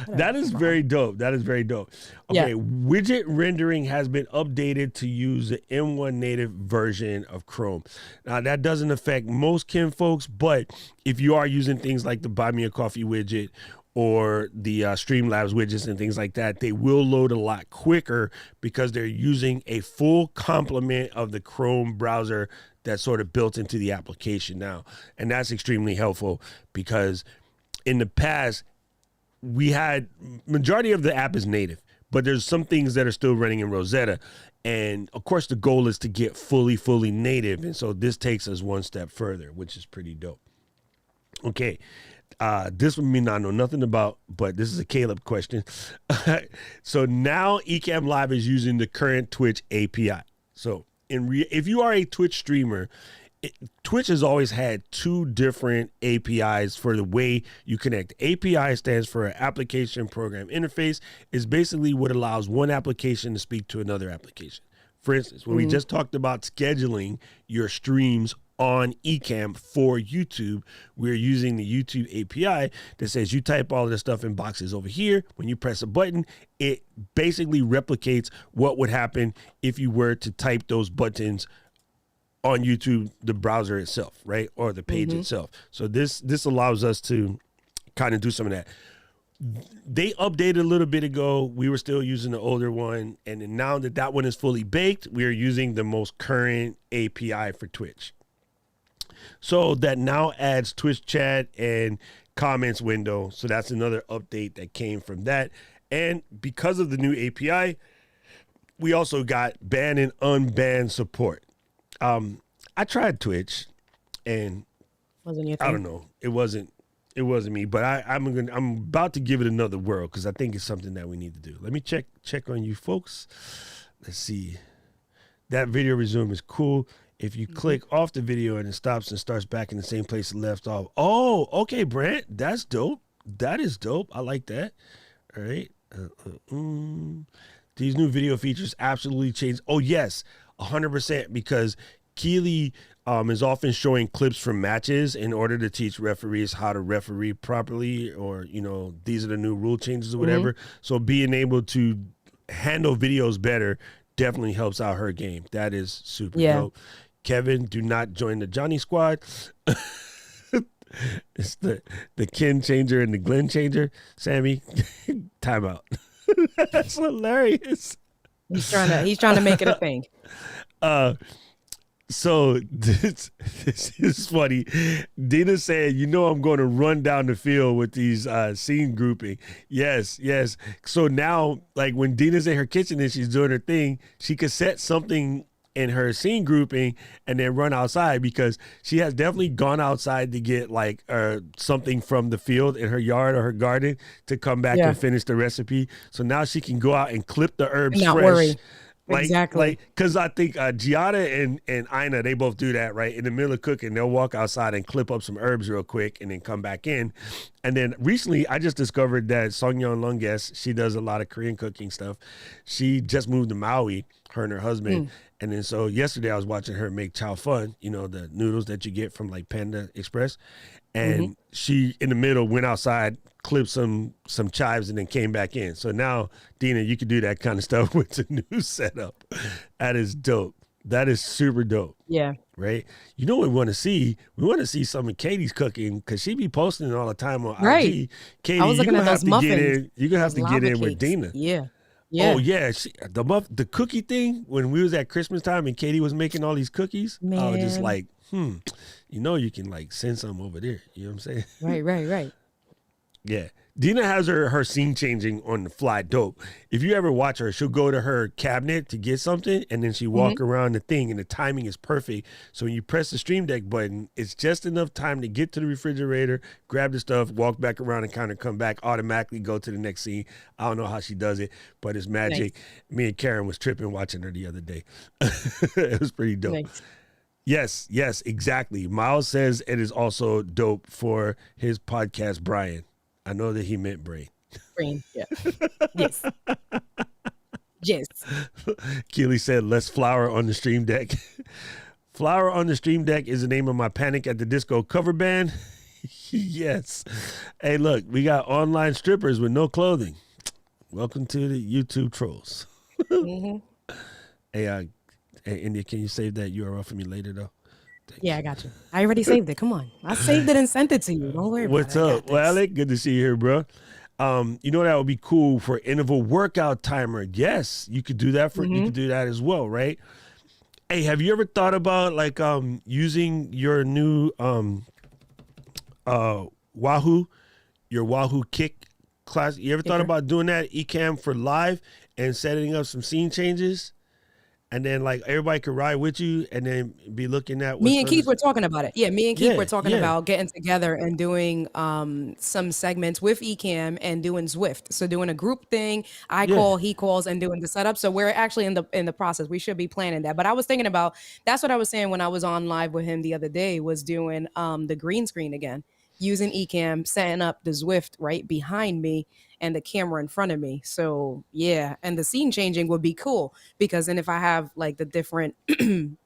That is very dope. Okay, widget rendering has been updated to use the M1 native version of Chrome. Now, that doesn't affect most kin folks, but if you are using things like the Buy Me a Coffee widget or the Streamlabs widgets and things like that, they will load a lot quicker because they're using a full complement of the Chrome browser that's sort of built into the application now. And that's extremely helpful because in the past, we had majority of the app is native, but there's some things that are still running in Rosetta. And of course, the goal is to get fully native. And so this takes us one step further, which is pretty dope. Okay. This one me not know nothing about, but this is a Caleb question. So now Ecamm Live is using the current Twitch API. So if you are a Twitch streamer, Twitch has always had two different APIs for the way you connect. API stands for Application Program Interface. Is basically what allows one application to speak to another application. For instance, when we just talked about scheduling your streams on Ecam for YouTube, we're using the YouTube API that says you type all of the stuff in boxes over here. When you press a button, it basically replicates what would happen if you were to type those buttons on YouTube, the browser itself, right? Or the page itself. So this allows us to kind of do some of that. They updated a little bit ago. We were still using the older one. And then now that one is fully baked, we are using the most current API for Twitch. So that now adds Twitch chat and comments window. So that's another update that came from that. And because of the new API, we also got ban and unban support. I tried Twitch and Wasn't your thing? I don't know. It wasn't me, but I'm about to give it another whirl because I think it's something that we need to do. Let me check on you folks. Let's see. That video resume is cool. If you click off the video and it stops and starts back in the same place it left off. Oh, okay, Brent. That's dope. That is dope. I like that. All right. These new video features absolutely changed. Oh, yes, 100%, because Keely is often showing clips from matches in order to teach referees how to referee properly, or, these are the new rule changes or whatever. So being able to handle videos better definitely helps out her game. That is super dope. Kevin, do not join the Johnny squad. It's the Ken changer and the Glenn changer. Sammy, time out. That's hilarious. He's trying to make it a thing. So this is funny. Dina said, I'm going to run down the field with these scene grouping. Yes. So now, like when Dina's in her kitchen and she's doing her thing, she could set something in her scene grouping and then run outside, because she has definitely gone outside to get like something from the field in her yard or her garden to come back and finish the recipe. So now she can go out and clip the herbs Not fresh. worry. Like, Exactly. Because I think Giada and Ina, they both do that, right? In the middle of cooking, they'll walk outside and clip up some herbs real quick and then come back in. And then recently, I just discovered that Songyeon Lunges, she does a lot of Korean cooking stuff. She just moved to Maui, her and her husband. And then so yesterday, I was watching her make chow fun, the noodles that you get from like Panda Express. And she, in the middle, went outside, clipped some chives, and then came back in. So now, Dina, you can do that kind of stuff with the new setup. That is dope. That is super dope. Yeah. Right? You know what we want to see? We want to see some of Katie's cooking, because she be posting it all the time on Right. IG. Katie, I was looking at those muffins. You're going to have to get Lava in with cakes. Dina. Yeah. Oh, yeah. The cookie thing, when we was at Christmas time and Katie was making all these cookies, I was just Man. like, you can like send some over there. You know what I'm saying? Right. Yeah. Dina has her scene changing on the fly dope. If you ever watch her, she'll go to her cabinet to get something, and then she walk around the thing, and the timing is perfect. So when you press the Stream Deck button, it's just enough time to get to the refrigerator, grab the stuff, walk back around, and kind of come back, automatically go to the next scene. I don't know how she does it, but it's magic. Nice. Me and Karen was tripping watching her the other day. It was pretty dope. Nice. Yes, exactly. Miles says it is also dope for his podcast, Brian. I know that he meant brain. Brain, yeah. Yes. Yes. Keely said, less flour on the Stream Deck. Flour on the Stream Deck is the name of my Panic at the Disco cover band. Yes. Hey, look, we got online strippers with no clothing. Welcome to the YouTube trolls. Hey, India, can you save that URL for me later, though? Yeah, I got you. I already saved it. Come on. I saved it and sent it to you. Don't worry about it. What's up? Well, Alec, good to see you here, bro. That would be cool for interval workout timer. Yes, you could do that you could do that as well, right? Hey, have you ever thought about like using your new Wahoo Kick class? You ever thought about doing that Ecam for live and setting up some scene changes? and then like everybody could ride with you, and then be looking at Me and what's Keith on were talking about it. Yeah, me and Keith Yeah, were talking yeah. about getting together and doing some segments with Ecam and doing Zwift. So doing a group thing, I Yeah. call, he calls, and doing the setup. So we're actually in the process. We should be planning that. But I was thinking about, that's what I was saying when I was on live with him the other day, was doing the green screen again, using Ecam, setting up the Zwift right behind me and the camera in front of me. So yeah, and the scene changing would be cool, because then if I have like the different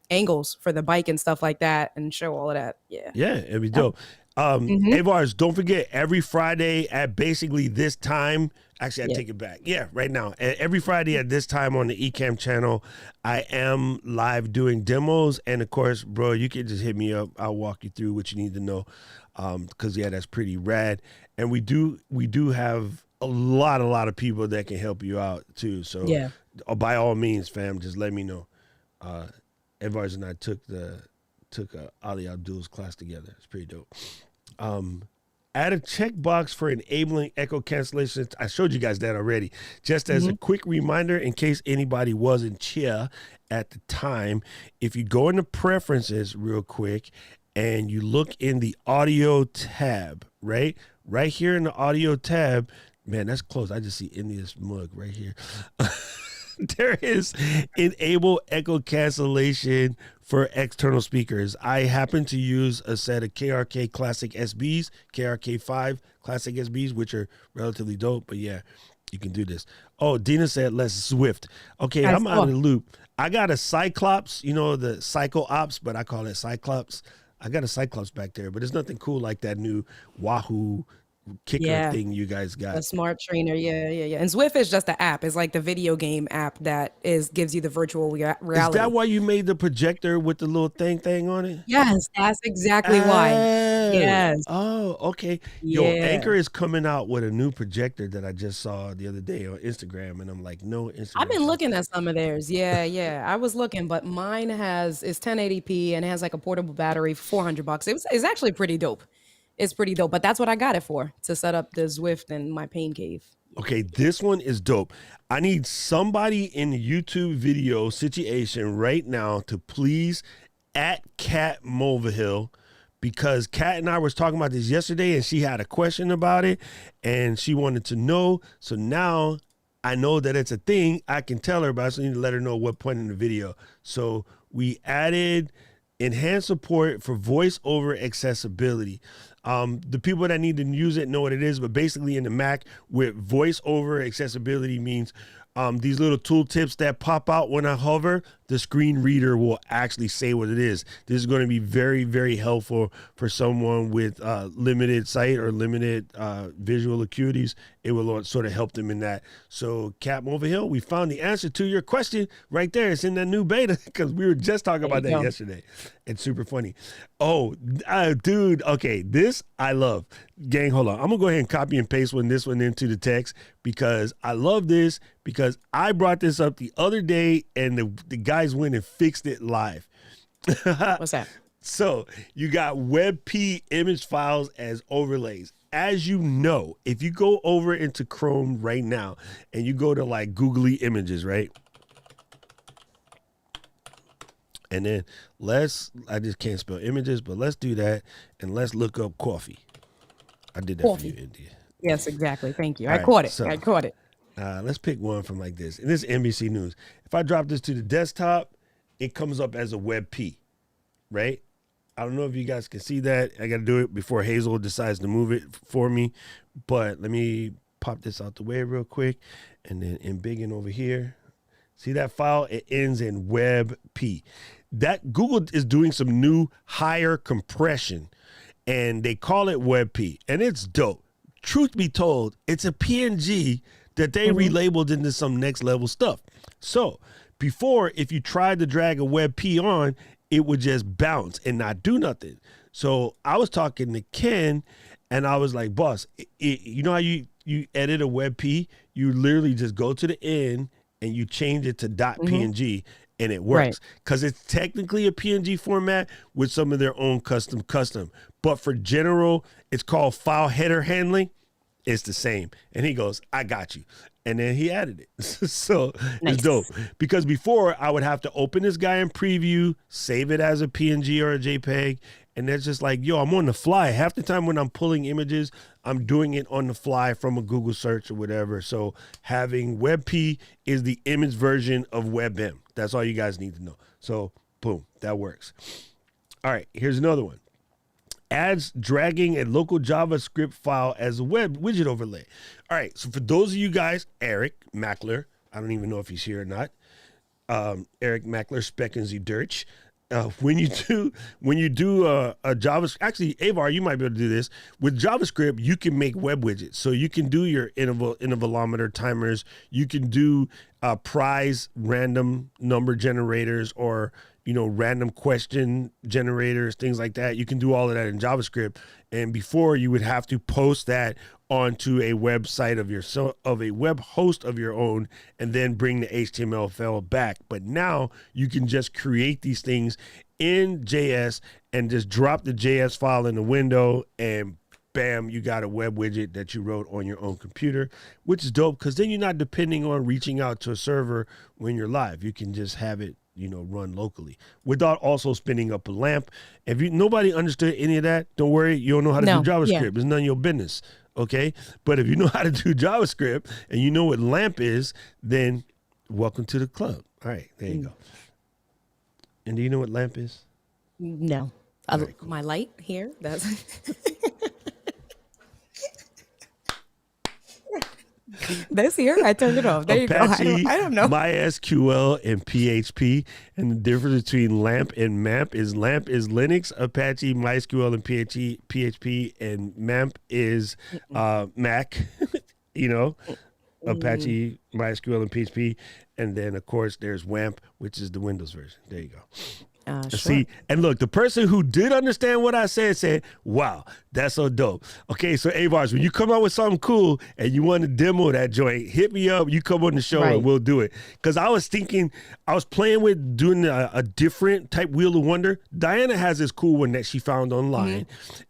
angles for the bike and stuff like that and show all of that. Yeah. Yeah, it'd be dope. Avars, don't forget, every Friday at basically this time. Actually, I Yeah. take it back. Yeah, right now. Every Friday at this time on the Ecam channel, I am live doing demos. And of course, bro, you can just hit me up. I'll walk you through what you need to know. Because yeah, that's pretty rad. And we do have a lot of people that can help you out too. So Yeah. by all means, fam, just let me know. Avars and I took Ali Abdul's class together. It's pretty dope. Add a checkbox for enabling echo cancellation. I showed you guys that already. Just as a quick reminder, in case anybody wasn't here at the time, if you go into preferences real quick and you look in the audio tab, right here in the audio tab, man, that's close. I just see India's mug right here. There is enable echo cancellation for external speakers. I happen to use a set of KRK Classic SBs, KRK5 Classic SBs, which are relatively dope. But yeah, you can do this. Oh, Dina said, let's Zwift. Okay, I'm out of the loop. I got a Cyclops, the Cycle Ops, but I call it Cyclops. I got a Cyclops back there, but there's nothing cool like that new Wahoo kicker thing you guys got. A smart trainer. Yeah. And Zwift is just an app. It's like the video game app that gives you the virtual reality. Is that why you made the projector with the little thing on it? Yes, that's exactly why. Yes. Oh, okay. Yo, Anchor is coming out with a new projector that I just saw the other day on Instagram, and I'm like, no Instagram. I've been looking at some of theirs. Yeah. I was looking, but mine is 1080p and it has like a portable battery for $400. It's actually pretty dope. It's pretty dope, but that's what I got it for, to set up the Zwift and my pain cave. Okay, this one is dope. I need somebody in the YouTube video situation right now to please at Kat Mulvihill, because Kat and I was talking about this yesterday and she had a question about it and she wanted to know. So now I know that it's a thing. I can tell her, but I just need to let her know what point in the video. So we added enhanced support for voice over accessibility. The people that need to use it know what it is, but basically in the Mac with voice over accessibility means these little tooltips that pop out when I hover, the screen reader will actually say what it is. This is going to be very, very helpful for someone with limited sight or limited visual acuities. It will sort of help them in that. So, Cap Mulvihill, we found the answer to your question right there. It's in that new beta, because we were just talking about that yesterday. It's super funny. Oh, dude. Okay, this I love. Gang, hold on. I'm going to go ahead and copy and paste this one into the text, because I love this, because I brought this up the other day and the guys went and fixed it live. What's that? So you got WebP image files as overlays. As you know, if you go over into Chrome right now and you go to like Googly Images, right? And then I just can't spell images, but let's do that. And let's look up coffee. I did that Coffee. for you, India. Yes, exactly. Thank you. All I right, caught it. so- I caught it. Let's pick one from like this. And this is NBC News. If I drop this to the desktop, it comes up as a WebP, right? I don't know if you guys can see that. I got to do it before Hazel decides to move it for me. But let me pop this out the way real quick. And then in biggin over here, see that file? It ends in WebP. That Google is doing some new higher compression, and they call it WebP. And it's dope. Truth be told, it's a PNG that they relabeled into some next level stuff. So before, if you tried to drag a WebP on, it would just bounce and not do nothing. So I was talking to Ken and I was like, boss, you know how you edit a WebP? You literally just go to the end and you change it to .png and it works. Because it's technically a PNG format with some of their own custom. But for general, it's called file header handling. it's the same. And he goes, I got you. And then he added it. So Nice. it's dope. Because before I would have to open this guy in preview, save it as a PNG or a JPEG. And it's just like, yo, I'm on the fly. Half the time when I'm pulling images, I'm doing it on the fly from a Google search or whatever. So having WebP is the image version of WebM. That's all you guys need to know. So boom, that works. All right, here's another one. Adds dragging a local JavaScript file as a web widget overlay. All right, so for those of you guys, Eric Mackler, I don't even know if he's here or not. Eric Mackler, Specken Sie Dirch. When you do a JavaScript, actually, Avar, you might be able to do this with JavaScript. You can make web widgets, so you can do your intervalometer timers. You can do prize random number generators, or random question generators, things like that. You can do all of that in JavaScript. And before, you would have to post that onto a website of a web host of your own, and then bring the HTML file back. But now you can just create these things in JS and just drop the JS file in the window, and bam, you got a web widget that you wrote on your own computer, which is dope, because then you're not depending on reaching out to a server when you're live. You can just have it run locally without also spinning up a lamp. If nobody understood any of that, don't worry, you don't know how to do JavaScript. Yeah. It's none of your business. Okay. But if you know how to do JavaScript and you know what lamp is, then welcome to the club. All right, there you go. And do you know what lamp is? No. right, cool. My light here. That's this here. I turned it off. There Apache, you go. I don't know. MySQL, and PHP. And the difference between LAMP and MAMP is LAMP is Linux, Apache, MySQL, and PHP, and MAMP is Mac. Apache, MySQL, and PHP. And then, of course, there's WAMP, which is the Windows version. There you go. Sure. See, and look, the person who did understand what I said, wow, that's so dope. Okay, so Avars, when you come out with something cool and you want to demo that joint, hit me up. You come on the show and we'll do it. Because I was playing with doing a different type Wheel of Wonder. Diana has this cool one that she found online,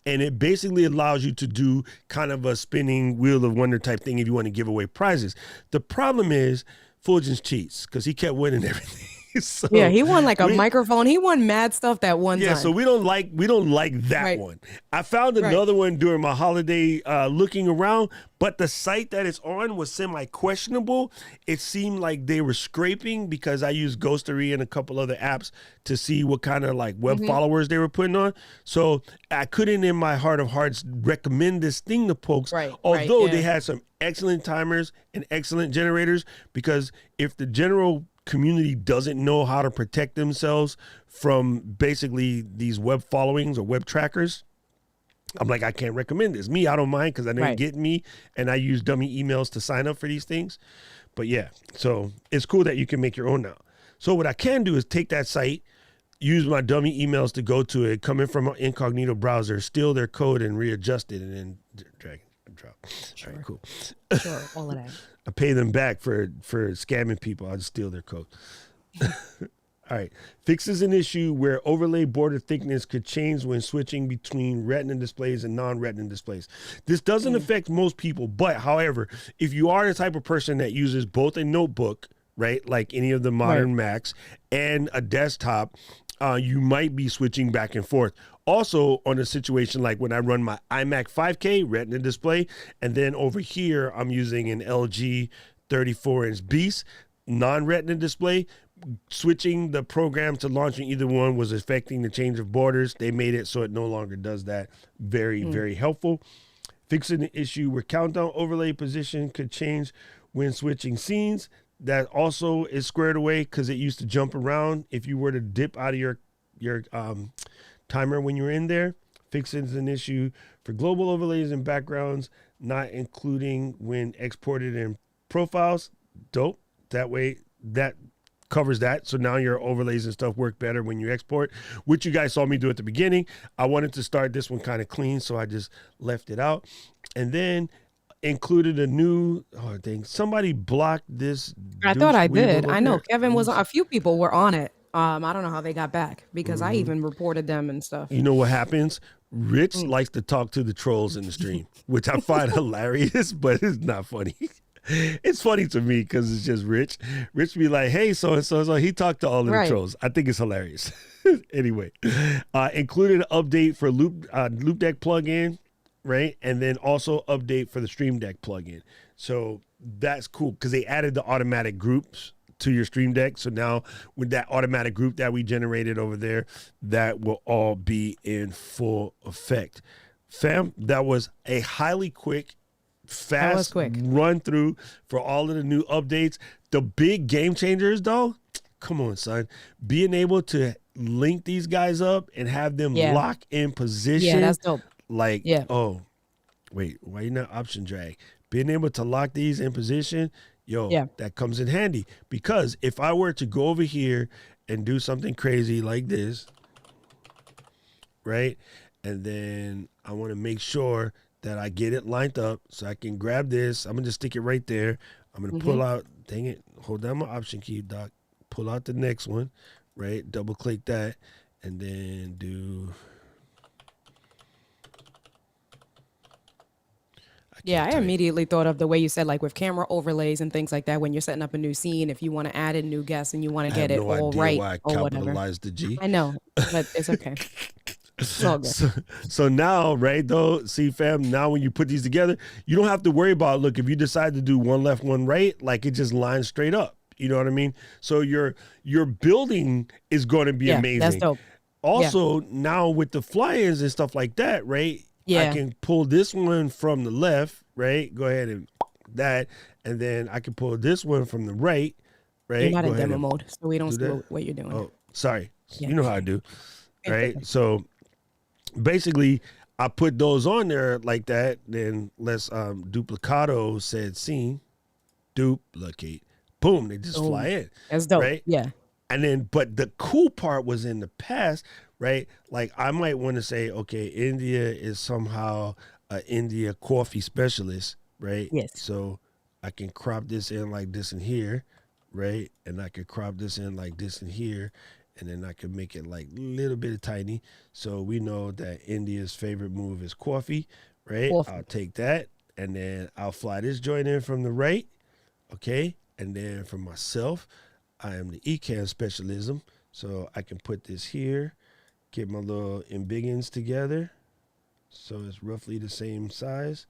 and it basically allows you to do kind of a spinning Wheel of Wonder type thing if you want to give away prizes. The problem is Fulgens cheats because he kept winning everything. So yeah, he won like a microphone. He won mad stuff that one time. Yeah, so we don't like that one. I found another one during my holiday looking around, but the site that it's on was semi-questionable. It seemed like they were scraping because I used Ghostery and a couple other apps to see what kind of like web followers they were putting on. So I couldn't in my heart of hearts recommend this thing to folks, although they had some excellent timers and excellent generators, because if the general community doesn't know how to protect themselves from basically these web followings or web trackers, I'm like, I can't recommend this. Me, I don't mind because I didn't get me, and I use dummy emails to sign up for these things. But yeah, so it's cool that you can make your own now. So what I can do is take that site, use my dummy emails to go to it, come in from an incognito browser, steal their code and readjust it, and then drag and drop. Sure. All right, cool. Sure, all of that. I pay them back for scamming people. I'll just steal their code. All right. Fixes an issue where overlay border thickness could change when switching between retina displays and non-retina displays. This doesn't affect most people, but however, if you are the type of person that uses both a notebook, right, like any of the modern Macs, and a desktop, you might be switching back and forth. Also, on a situation like when I run my iMac 5K Retina display, and then over here I'm using an LG 34-inch Beast non-Retina display, switching the program to launching either one was affecting the change of borders. They made it so it no longer does that. Very, very helpful. Fixing the issue where countdown overlay position could change when switching scenes. That also is squared away because it used to jump around if you were to dip out of your timer when you're in there. Fixing an issue for global overlays and backgrounds, not including when exported in profiles. Dope. That way, that covers that. So now your overlays and stuff work better when you export, which you guys saw me do at the beginning. I wanted to start this one kind of clean, so I just left it out. And then included a new thing. Somebody blocked this. I thought I did. I know Kevin was on. A few people were on it. I don't know how they got back because I even reported them and stuff. You know what happens? Rich likes to talk to the trolls in the stream, which I find hilarious, but it's not funny. It's funny to me because it's just Rich. Rich be like, hey, so he talked to all of the trolls. I think it's hilarious. Anyway, included an update for Loop Deck plugin, right? And then also update for the Stream Deck plugin. So that's cool because they added the automatic groups to your Stream Deck. So now with that automatic group that we generated over there, that will all be in full effect. Fam, that was a highly quick, fast run through for all of the new updates. The big game changers though, come on, son. Being able to link these guys up and have them lock in position. Yeah, that's dope. Like, oh, wait, why you not option drag? Being able to lock these in position, that comes in handy. Because if I were to go over here and do something crazy like this, right? And then I want to make sure that I get it lined up so I can grab this. I'm going to just stick it right there. I'm going to pull out, dang it, hold down my option key, Doc. Pull out the next one, right? Double click that and then do... I immediately thought of the way you said, like with camera overlays and things like that, when you're setting up a new scene, if you want to add in new guests and you want to get it all right why I or whatever. capitalized the G. I know, but it's okay. It's all good. So now, right, though, see, fam, now when you put these together, you don't have to worry about, look, if you decide to do one left, one right, like it just lines straight up. You know what I mean? So your building is going to be amazing. That's dope. Also, now with the fly-ins and stuff like that, right? I can pull this one from the left, right? Go ahead and that. And then I can pull this one from the right, right? You're not in demo mode, so we don't see what you're doing. Oh, sorry. You know how I do, right? So basically, I put those on there like that. Then let's duplicado said scene, duplicate. Boom, they just fly in. That's dope. Right? Yeah. And then, but the cool part was in the past, right? Like I might want to say, okay, India is somehow an India coffee specialist, right? Yes. So I can crop this in like this in here, right? And I can crop this in like this in here. And then I can make it like a little bit of tiny. So we know that India's favorite move is coffee, right? I'll take that. And then I'll fly this joint in from the right, okay? And then for myself, I am the Ecam specialism. So I can put this here, get my little embiggens together. So it's roughly the same size,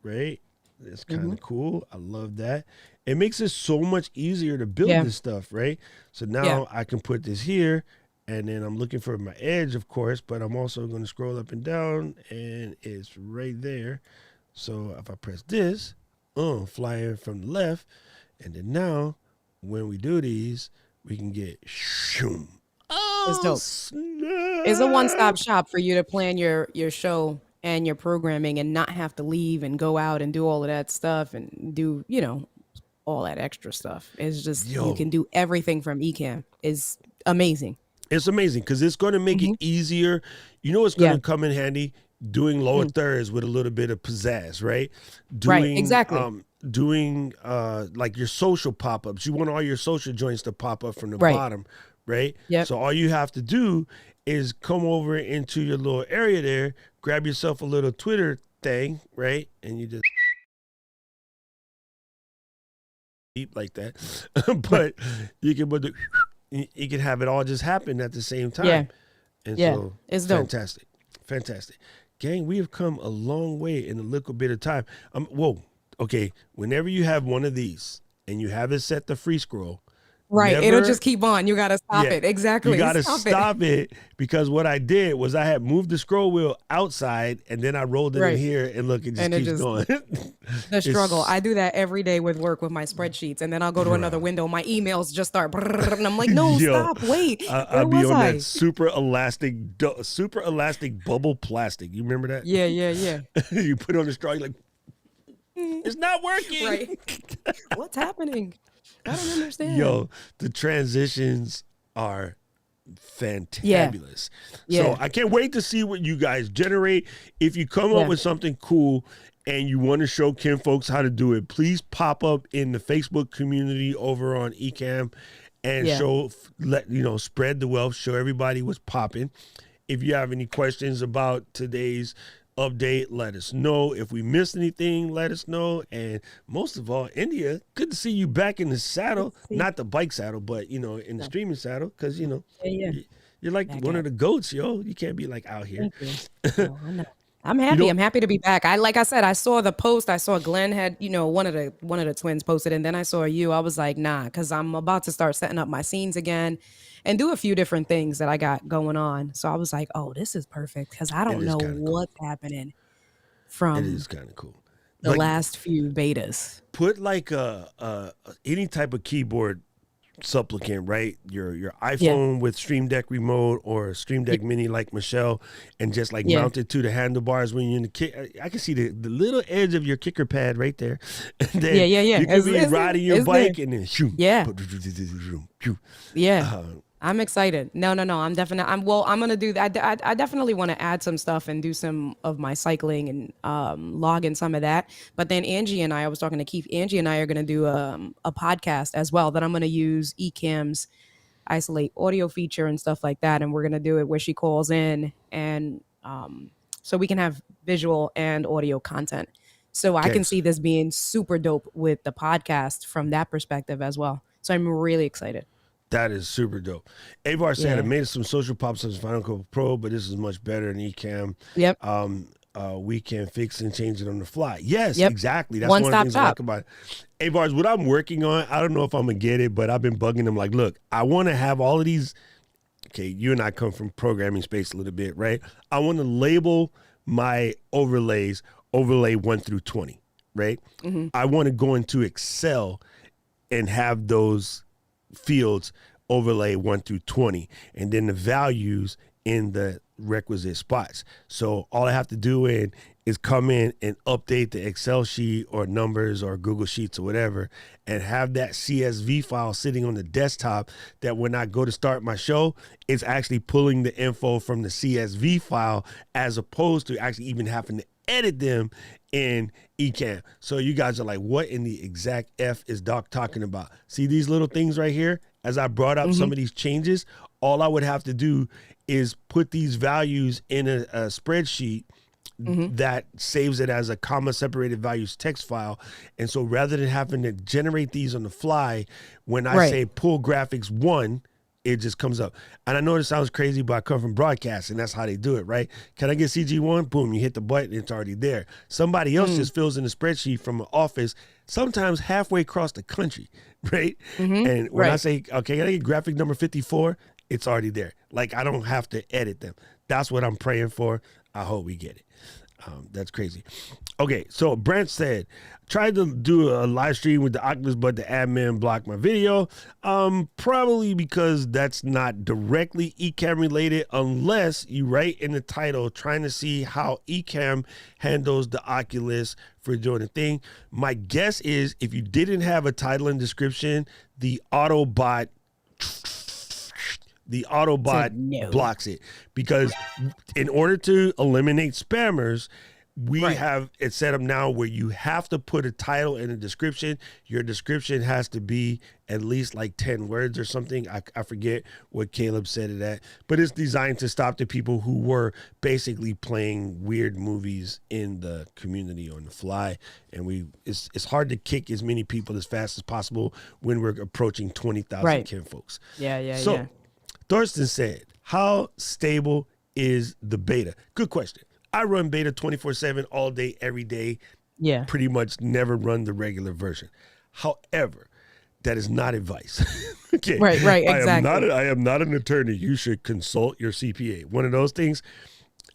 right? That's kind of cool. I love that. It makes it so much easier to build this stuff, right? So now I can put this here, and then I'm looking for my edge, of course, but I'm also going to scroll up and down, and it's right there. So if I press this, fly in from the left, and then now when we do these, we can get shoom. It's dope. Snap. It's a one-stop shop for you to plan your show and your programming and not have to leave and go out and do all of that stuff and do, all that extra stuff. It's just, you can do everything from Ecam. It's amazing. It's amazing because it's going to make it easier. You know what's going to come in handy? Doing lower thirds with a little bit of pizzazz, right? Right, exactly. Doing like your social pop-ups. You want all your social joints to pop up from the bottom, right? Yep. So all you have to do is come over into your little area there, grab yourself a little Twitter thing, right? And you just deep like that. But you can have it all just happen at the same time. Yeah. And so it's dope. Fantastic. Gang, we have come a long way in a little bit of time. Okay. Whenever you have one of these and you have it set to free scroll, it'll just keep on. You got to stop it. Exactly. You got to stop it because what I did was I had moved the scroll wheel outside and then I rolled it in here and look, it just keeps going. The struggle. I do that every day with work with my spreadsheets and then I'll go to another window. My emails just start and I'm like, no, stop, wait. I'll be on that super elastic bubble plastic. You remember that? Yeah. You put it on the straw, you're like, it's not working. Right. What's happening? I don't understand. Yo, the transitions are fantabulous. So I can't wait to see what you guys generate. If you come up with something cool and you want to show Kim folks how to do it, please pop up in the Facebook community over on Ecam and spread the wealth, show everybody what's popping. If you have any questions about today's update, let us know. If we missed anything, let us know. And most of all, India, good to see you back in the saddle, not the bike saddle, but in the streaming saddle, because you're like one of the goats, yo. You can't be like out here. No, I'm happy. I'm happy to be back. Like I said, I saw the post. I saw Glenn had, one of the twins posted, and then I saw you. I was like, nah, because I'm about to start setting up my scenes again and do a few different things that I got going on. So I was like, oh, this is perfect, because I don't know what's happening from it is kind of cool. The last few betas. Put like any type of keyboard supplicant, right? Your iPhone with Stream Deck remote or Stream Deck Mini like Michelle, and just like mount it to the handlebars when you're in the kick. I can see the little edge of your kicker pad right there. And then you can be riding your bike and then shoot. I'm excited. No. I'm gonna do that. I definitely want to add some stuff and do some of my cycling and log in some of that. But then I was talking to Keith. Angie and I are gonna do a podcast as well that I'm gonna use Ecam's isolate audio feature and stuff like that. And we're gonna do it where she calls in, and so we can have visual and audio content. So I can see this being super dope with the podcast from that perspective as well. So I'm really excited. That is super dope. Avar said, I made some social pops in Final Cut Pro, but this is much better than Ecam. Yep. We can fix and change it on the fly. Yes, exactly. That's one of the things I like about it. Avar's, what I'm working on, I don't know if I'm going to get it, but I've been bugging them like, look, I want to have all of these. Okay, you and I come from programming space a little bit, right? I want to label my overlays, overlay 1 through 20, right? Mm-hmm. I want to go into Excel and have those fields overlay 1 through 20, and then the values in the requisite spots. So all I have to do is come in and update the Excel sheet or numbers or Google Sheets or whatever, and have that CSV file sitting on the desktop that when I go to start my show, it's actually pulling the info from the CSV file as opposed to actually even having to edit them in Ecam. So you guys are like, what in the exact F is Doc talking about? See these little things right here? As I brought up some of these changes, all I would have to do is put these values in a spreadsheet that saves it as a comma separated values text file. And so rather than having to generate these on the fly, when I say pull graphics 1, it just comes up. And I know this sounds crazy, but I come from broadcasting. That's how they do it, right? Can I get CG1? Boom, you hit the button, it's already there. Somebody else just fills in a spreadsheet from an office, sometimes halfway across the country, right? And when I say, okay, can I get graphic number 54? It's already there. Like, I don't have to edit them. That's what I'm praying for. I hope we get it. That's crazy. Okay, so Brent said, tried to do a live stream with the Oculus, but the admin blocked my video. Probably because that's not directly Ecam related, unless you write in the title trying to see how Ecam handles the Oculus for doing a thing. My guess is if you didn't have a title and description, the Autobot blocks it, because in order to eliminate spammers, we have it set up now where you have to put a title and a description. Your description has to be at least like 10 words or something. I forget what Caleb said it at, but it's designed to stop the people who were basically playing weird movies in the community on the fly. And it's hard to kick as many people as fast as possible when we're approaching 20,000 kin folks. So Thorsten said, how stable is the beta? Good question. I run beta 24/7 all day, every day. Yeah. Pretty much never run the regular version. However, that is not advice. Okay. Right, exactly. I am not an attorney. You should consult your CPA. One of those things.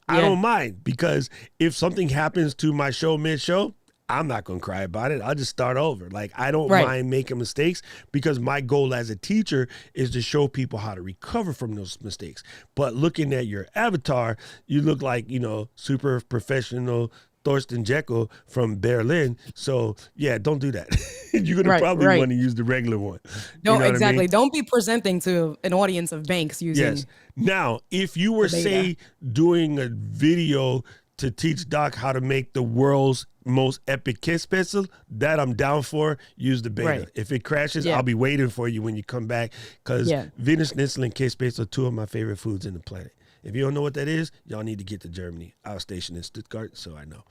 I don't mind, because if something happens to my show mid-show, I'm not going to cry about it. I'll just start over. Like, I don't mind making mistakes, because my goal as a teacher is to show people how to recover from those mistakes. But looking at your avatar, you look like, super professional Thorsten Jekyll from Berlin. So, yeah, don't do that. You're going to probably want to use the regular one. No, exactly. I mean? Don't be presenting to an audience of banks using. Yes. Now, if you were, say, doing a video to teach Doc how to make the world's most epic kiss pencil, that I'm down for. Use the beta. Right. If it crashes, Yeah. I'll be waiting for you when you come back, because Wiener Schnitzel and kiss pencil are two of my favorite foods in the planet. If you don't know what that is, y'all need to get to Germany. I was stationed in Stuttgart, so I know.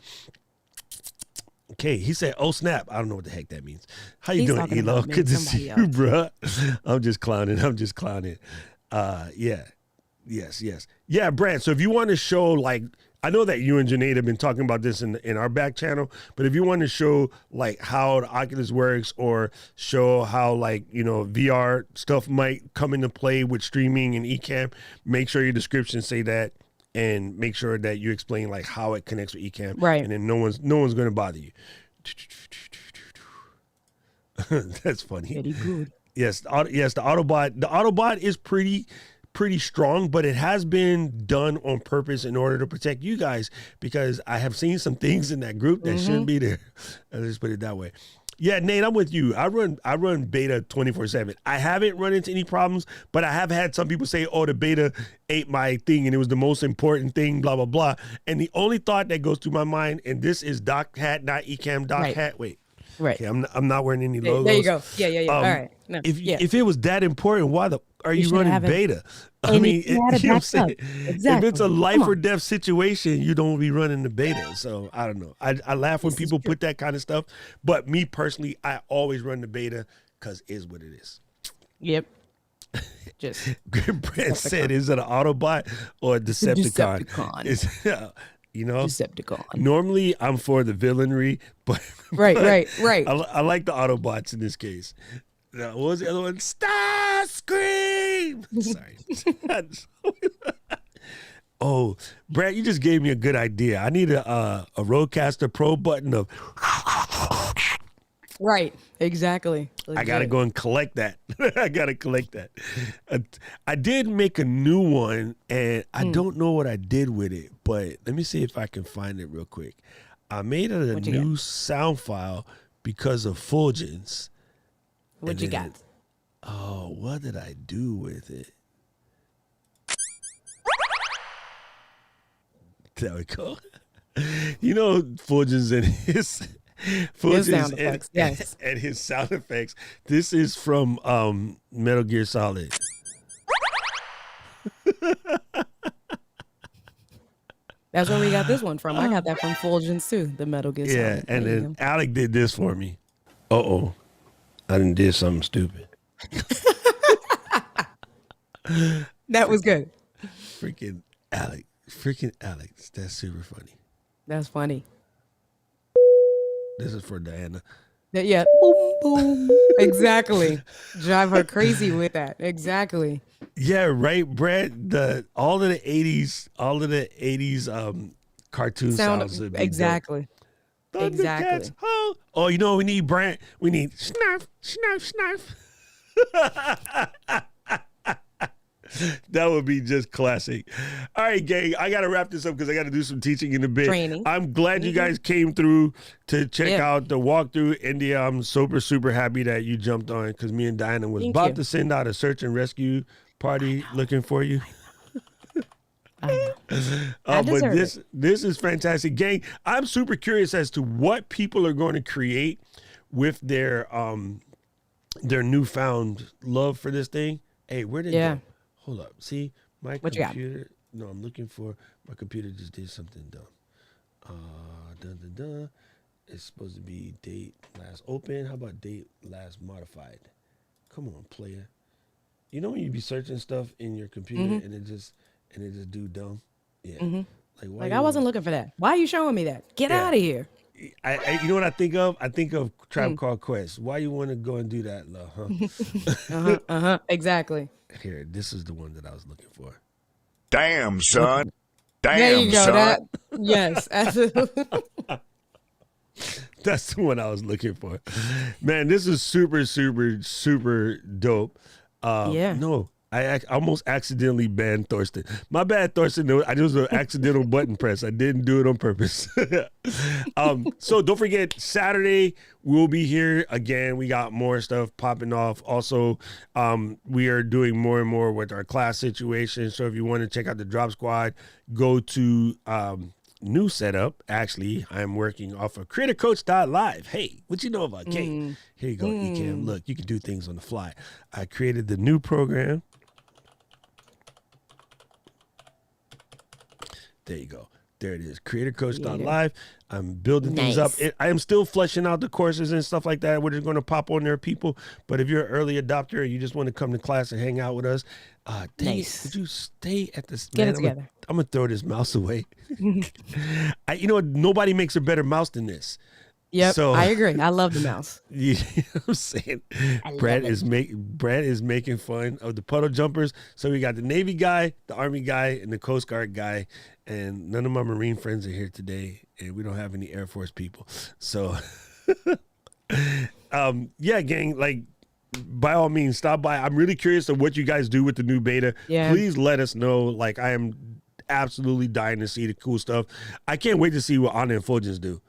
Okay, he said, "Oh snap!" I don't know what the heck that means. How you He's doing, talking Elo? about me, Good to see somebody you, bro. I'm just clowning. Yeah, Brad. So if you want to show, like, I know that you and Janae have been talking about this in our back channel, but if you want to show like how the Oculus works, or show how, like, you know, VR stuff might come into play with streaming and Ecam, make sure your description say that. And make sure that you explain like how it connects with Ecam, right? And then no one's going to bother you. That's funny. Very good. Yes, the Autobot. The Autobot is pretty strong, but it has been done on purpose in order to protect you guys, because I have seen some things in that group that shouldn't be there. Let's just put it that way. Yeah, Nate, I'm with you. I run beta 24/7. I haven't run into any problems, but I have had some people say, "Oh, the beta ate my thing, and it was the most important thing." Blah blah blah. And the only thought that goes through my mind, and this is Doc Hat, not Ecam Doc Hat. Wait, right? Okay, I'm not wearing any logos. There you go. Yeah. All right. No, if it was that important, why are you running beta? I mean, you know what I'm saying? Exactly. If it's a life or death situation, you don't be running the beta. So I don't know. I laugh when people put that kind of stuff. But me personally, I always run the beta because it is what it is. Yep. Just Brent said, "Is it an Autobot or a Decepticon?" You know, Decepticon. Normally, I'm for the villainry, but right. I like the Autobots in this case. What was the other one? Starscream. Sorry. Oh, Brad, you just gave me a good idea. I need a Rodecaster Pro button of. Right. Exactly. I gotta go and collect that. I gotta collect that. I did make a new one, and I don't know what I did with it, but let me see if I can find it real quick. I made it a new sound file because of Fulgens. What you got? Oh, what did I do with it? There we go. You know, Fulgens and his sound effects. Yes. And his sound effects. This is from Metal Gear Solid. That's where we got this one from. I got that from Fulgens too, the Metal Gear Solid. Yeah, and then Alec did this for me. Uh-oh. I done did something stupid. That was good. Freaking Alex. That's super funny. That's funny. This is for Diana. Yeah. Boom, boom. Exactly. Drive her crazy with that. Exactly. Yeah, right, Brad. All of the 80s cartoon sounds would be exactly. dope. Exactly. Oh, you know what we need, Brad? We need snarf, snarf, snarf. That would be just classic. All right, gang, I got to wrap this up because I got to do some teaching in a bit. Training. I'm glad you guys came through to check out the walkthrough. India, I'm super, super happy that you jumped on, because me and Diana was about to send out a search and rescue party looking for you. But this is fantastic, gang. I'm super curious as to what people are going to create with their newfound love for this thing. Hey, where did it go? Hold up. See, my computer. No, I'm looking for my computer. Just did something dumb. It's supposed to be date last open. How about date last modified? Come on, player. You know when you be searching stuff in your computer and it just do dumb. Yeah. Like I wasn't looking for that. Why are you showing me that? Get out of here. I you know what I think of? I think of Tribe Called Quest. Why you want to go and do that, love? Huh? Exactly. Here, this is the one that I was looking for. Damn, son. There you go. Son. Yes, absolutely. That's the one I was looking for. Man, this is super, super, super dope. No, I almost accidentally banned Thorsten. My bad, Thorsten. I just was an accidental button press. I didn't do it on purpose. So don't forget, Saturday we'll be here again. We got more stuff popping off. Also, we are doing more and more with our class situation. So if you want to check out the Drop Squad, go to new setup. Actually, I'm working off of creatorcoach.live. Hey, what you know about Kate? Here you go, Ecam. Look, you can do things on the fly. I created the new program. There you go. There it is. Creatorcoach.live. I'm building things up. I am still fleshing out the courses and stuff like that. We're just going to pop on there, people. But if you're an early adopter and you just want to come to class and hang out with us, would you stay at this? Get it together. I'm going to throw this mouse away. You know what? Nobody makes a better mouse than this. Yep, So, I agree. I love the mouse. You know what I'm saying? Brad is making fun of the puddle jumpers. So we got the Navy guy, the Army guy, and the Coast Guard guy. And none of my Marine friends are here today. And we don't have any Air Force people. So, yeah, gang, like, by all means, stop by. I'm really curious of what you guys do with the new beta. Yeah. Please let us know. Like, I am absolutely dying to see the cool stuff. I can't wait to see what Anna and Fulgens do.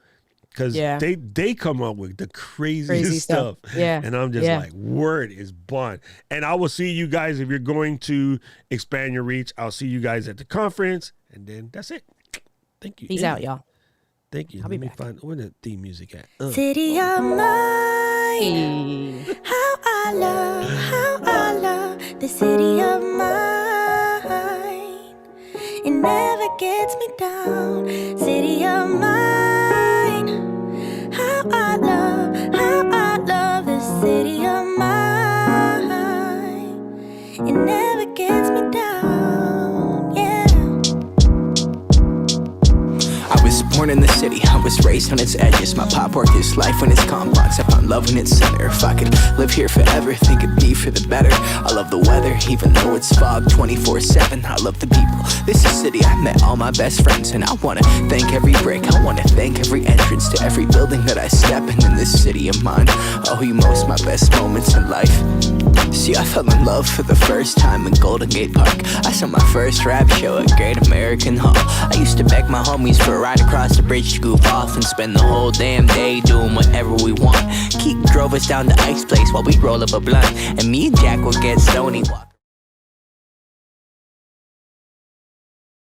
Because they come up with the craziest stuff. Yeah. And I'm just like, word is bond. And I will see you guys if you're going to expand your reach. I'll see you guys at the conference. And then that's it. Thank you. Peace out, y'all. Thank you. I'll Let be me back. find where the theme music at. City of mine. How I love the city of mine. It never gets me down. City of mine. How I love the city of mine. It never gets me down. Yeah. I was born in the city, I was raised on its edges. My pop worked his life when it's complex. I found love in its center. If I could live here forever, think it'd be for the better. I love the weather, even though it's fog 24/7. I love the people. This is a city I met all my best friends, and I wanna thank every brick. I wanna thank every entrance to every building that I step in this city of mine. I owe you most my best moments in life. See, I fell in love for the first time in Golden Gate Park. I saw my first rap show at Great American Hall. I used to beg my homies for a ride across the bridge to goof off and spend the whole damn day doing whatever we want. Keith drove us down to Ike's place while we roll up a blunt, and me and Jack would get stoned.